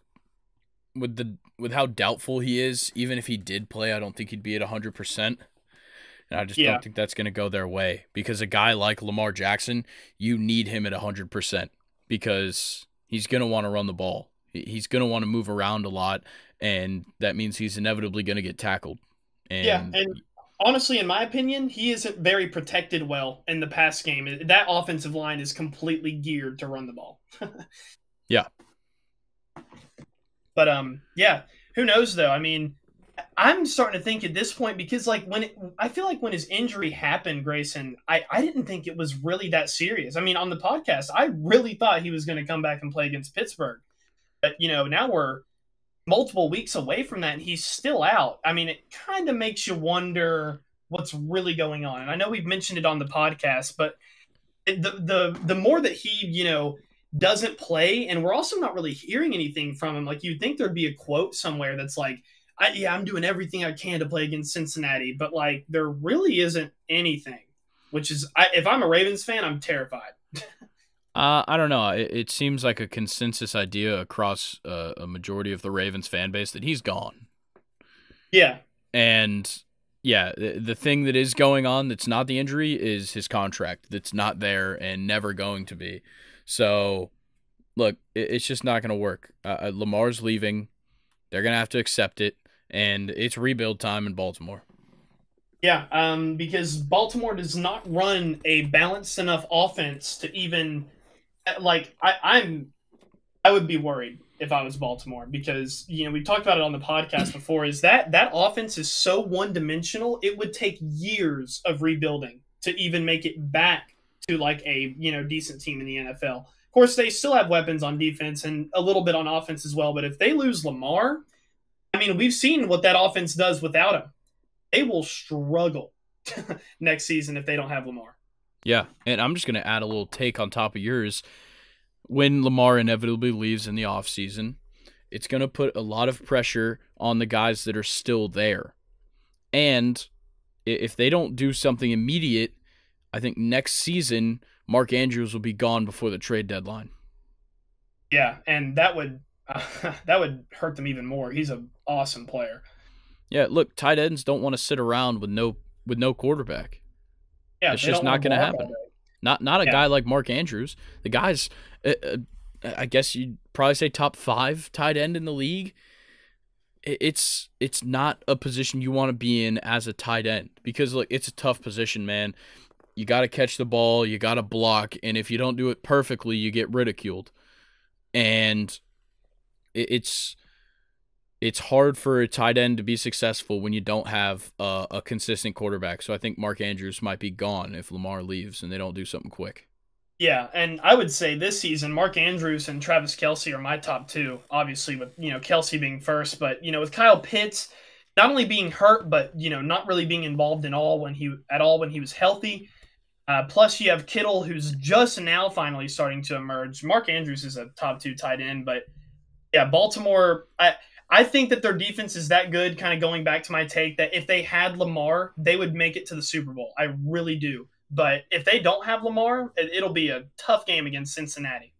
with how doubtful he is, even if he did play, I don't think he'd be at 100%. And I just don't think that's going to go their way because a guy like Lamar Jackson, you need him at 100% because he's going to want to run the ball. He's going to want to move around a lot, and that means he's inevitably going to get tackled. And honestly, in my opinion, he isn't very protected well in the pass game. That offensive line is completely geared to run the ball. Yeah. But, who knows, though? I mean, I'm starting to think at this point because like I feel like when his injury happened, Grayson, I didn't think it was really that serious. I mean, on the podcast, I really thought he was going to come back and play against Pittsburgh. But now we're multiple weeks away from that and he's still out. I mean, it kind of makes you wonder what's really going on. And I know we've mentioned it on the podcast, but the more that he, doesn't play, and we're also not really hearing anything from him. Like you'd think there'd be a quote somewhere that's like, I'm doing everything I can to play against Cincinnati, but like there really isn't anything, which is, if I'm a Ravens fan, I'm terrified. I don't know. It seems like a consensus idea across a majority of the Ravens fan base that he's gone. Yeah. And yeah, the thing that is going on that's not the injury is his contract that's not there and never going to be. So, look, it's just not going to work. Lamar's leaving. They're going to have to accept it, and it's rebuild time in Baltimore. Yeah, because Baltimore does not run a balanced enough offense to even like I would be worried if I was Baltimore because we talked about it on the podcast before. Is that offense is so one dimensional? It would take years of rebuilding to even make it back to like a decent team in the NFL. Of course, they still have weapons on defense and a little bit on offense as well. But if they lose Lamar, I mean, we've seen what that offense does without him. They will struggle next season if they don't have Lamar. Yeah, and I'm just going to add a little take on top of yours. When Lamar inevitably leaves in the offseason, it's going to put a lot of pressure on the guys that are still there. And if they don't do something immediate, I think next season, Mark Andrews will be gone before the trade deadline. Yeah, and that would hurt them even more. He's an awesome player. Yeah, look, tight ends don't want to sit around with no quarterback. Yeah, it's just not going to happen. Not a guy like Mark Andrews. The guy's, I guess you'd probably say top 5 tight end in the league. It's not a position you want to be in as a tight end because look, it's a tough position, man. You got to catch the ball, you got to block, and if you don't do it perfectly, you get ridiculed. And it's hard for a tight end to be successful when you don't have a consistent quarterback. So I think Mark Andrews might be gone if Lamar leaves and they don't do something quick. Yeah, and I would say this season, Mark Andrews and Travis Kelce are my top 2, obviously with, Kelce being first. But, with Kyle Pitts not only being hurt, but, not really being involved at all when he was healthy. Plus, you have Kittle, who's just now finally starting to emerge. Mark Andrews is a top 2 tight end. But, yeah, Baltimore, I think that their defense is that good, kind of going back to my take, that if they had Lamar, they would make it to the Super Bowl. I really do. But if they don't have Lamar, it'll be a tough game against Cincinnati.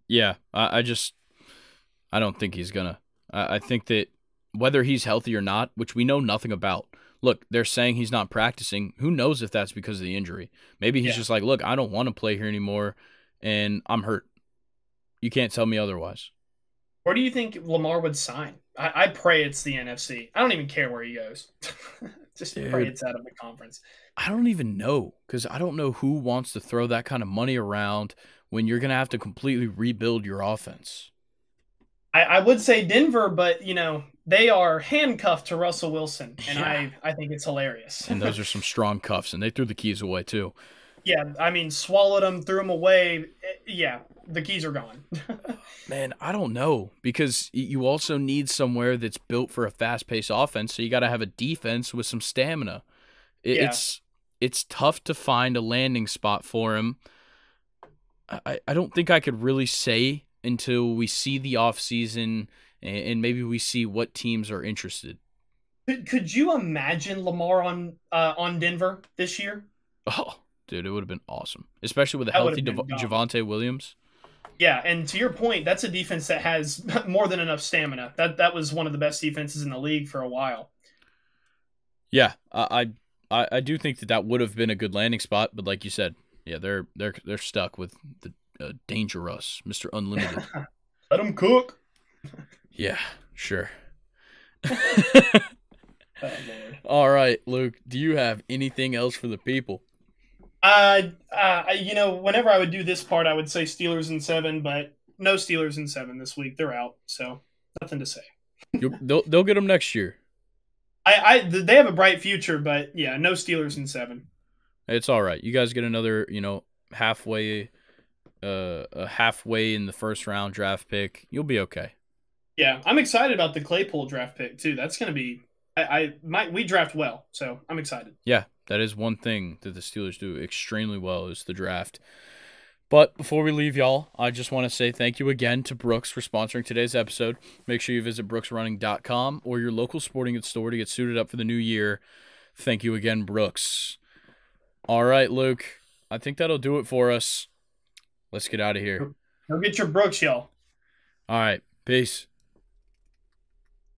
Yeah, I don't think he's going to. I think that whether he's healthy or not, which we know nothing about. Look, they're saying he's not practicing. Who knows if that's because of the injury? Maybe he's just like, look, I don't want to play here anymore, and I'm hurt. You can't tell me otherwise. Where do you think Lamar would sign? I pray it's the NFC. I don't even care where he goes. Just pray it's out of the conference. I don't even know because I don't know who wants to throw that kind of money around when you're going to have to completely rebuild your offense. I would say Denver, but, they are handcuffed to Russell Wilson, and yeah. I think it's hilarious. And those are some strong cuffs, and they threw the keys away too. Yeah, I mean, swallowed them, threw them away. Yeah, the keys are gone. Man, I don't know because you also need somewhere that's built for a fast-paced offense, so you got to have a defense with some stamina. It's tough to find a landing spot for him. I don't think I could really say until we see the offseason and maybe we see what teams are interested. Could you imagine Lamar on Denver this year? Oh, dude, it would have been awesome, especially with a healthy Javonte Williams. Yeah, and to your point, that's a defense that has more than enough stamina. That was one of the best defenses in the league for a while. Yeah, I do think that would have been a good landing spot, but like you said, yeah, they're stuck with the dangerous Mr. Unlimited. Let them cook. Yeah, sure. Oh, Lord. All right, Luke, do you have anything else for the people? Whenever I would do this part, I would say Steelers in 7, but no Steelers in 7 this week. They're out, so nothing to say. They'll get them next year. They have a bright future, but yeah, no Steelers in 7. It's all right. You guys get another, halfway, a halfway in the first round draft pick. You'll be okay. Yeah, I'm excited about the Claypool draft pick too. That's going to be we draft well, so I'm excited. Yeah, that is one thing that the Steelers do extremely well is the draft. But before we leave, y'all, I just want to say thank you again to Brooks for sponsoring today's episode. Make sure you visit brooksrunning.com or your local sporting goods store to get suited up for the new year. Thank you again, Brooks. All right, Luke, I think that'll do it for us. Let's get out of here. Go get your Brooks, y'all. All right, peace.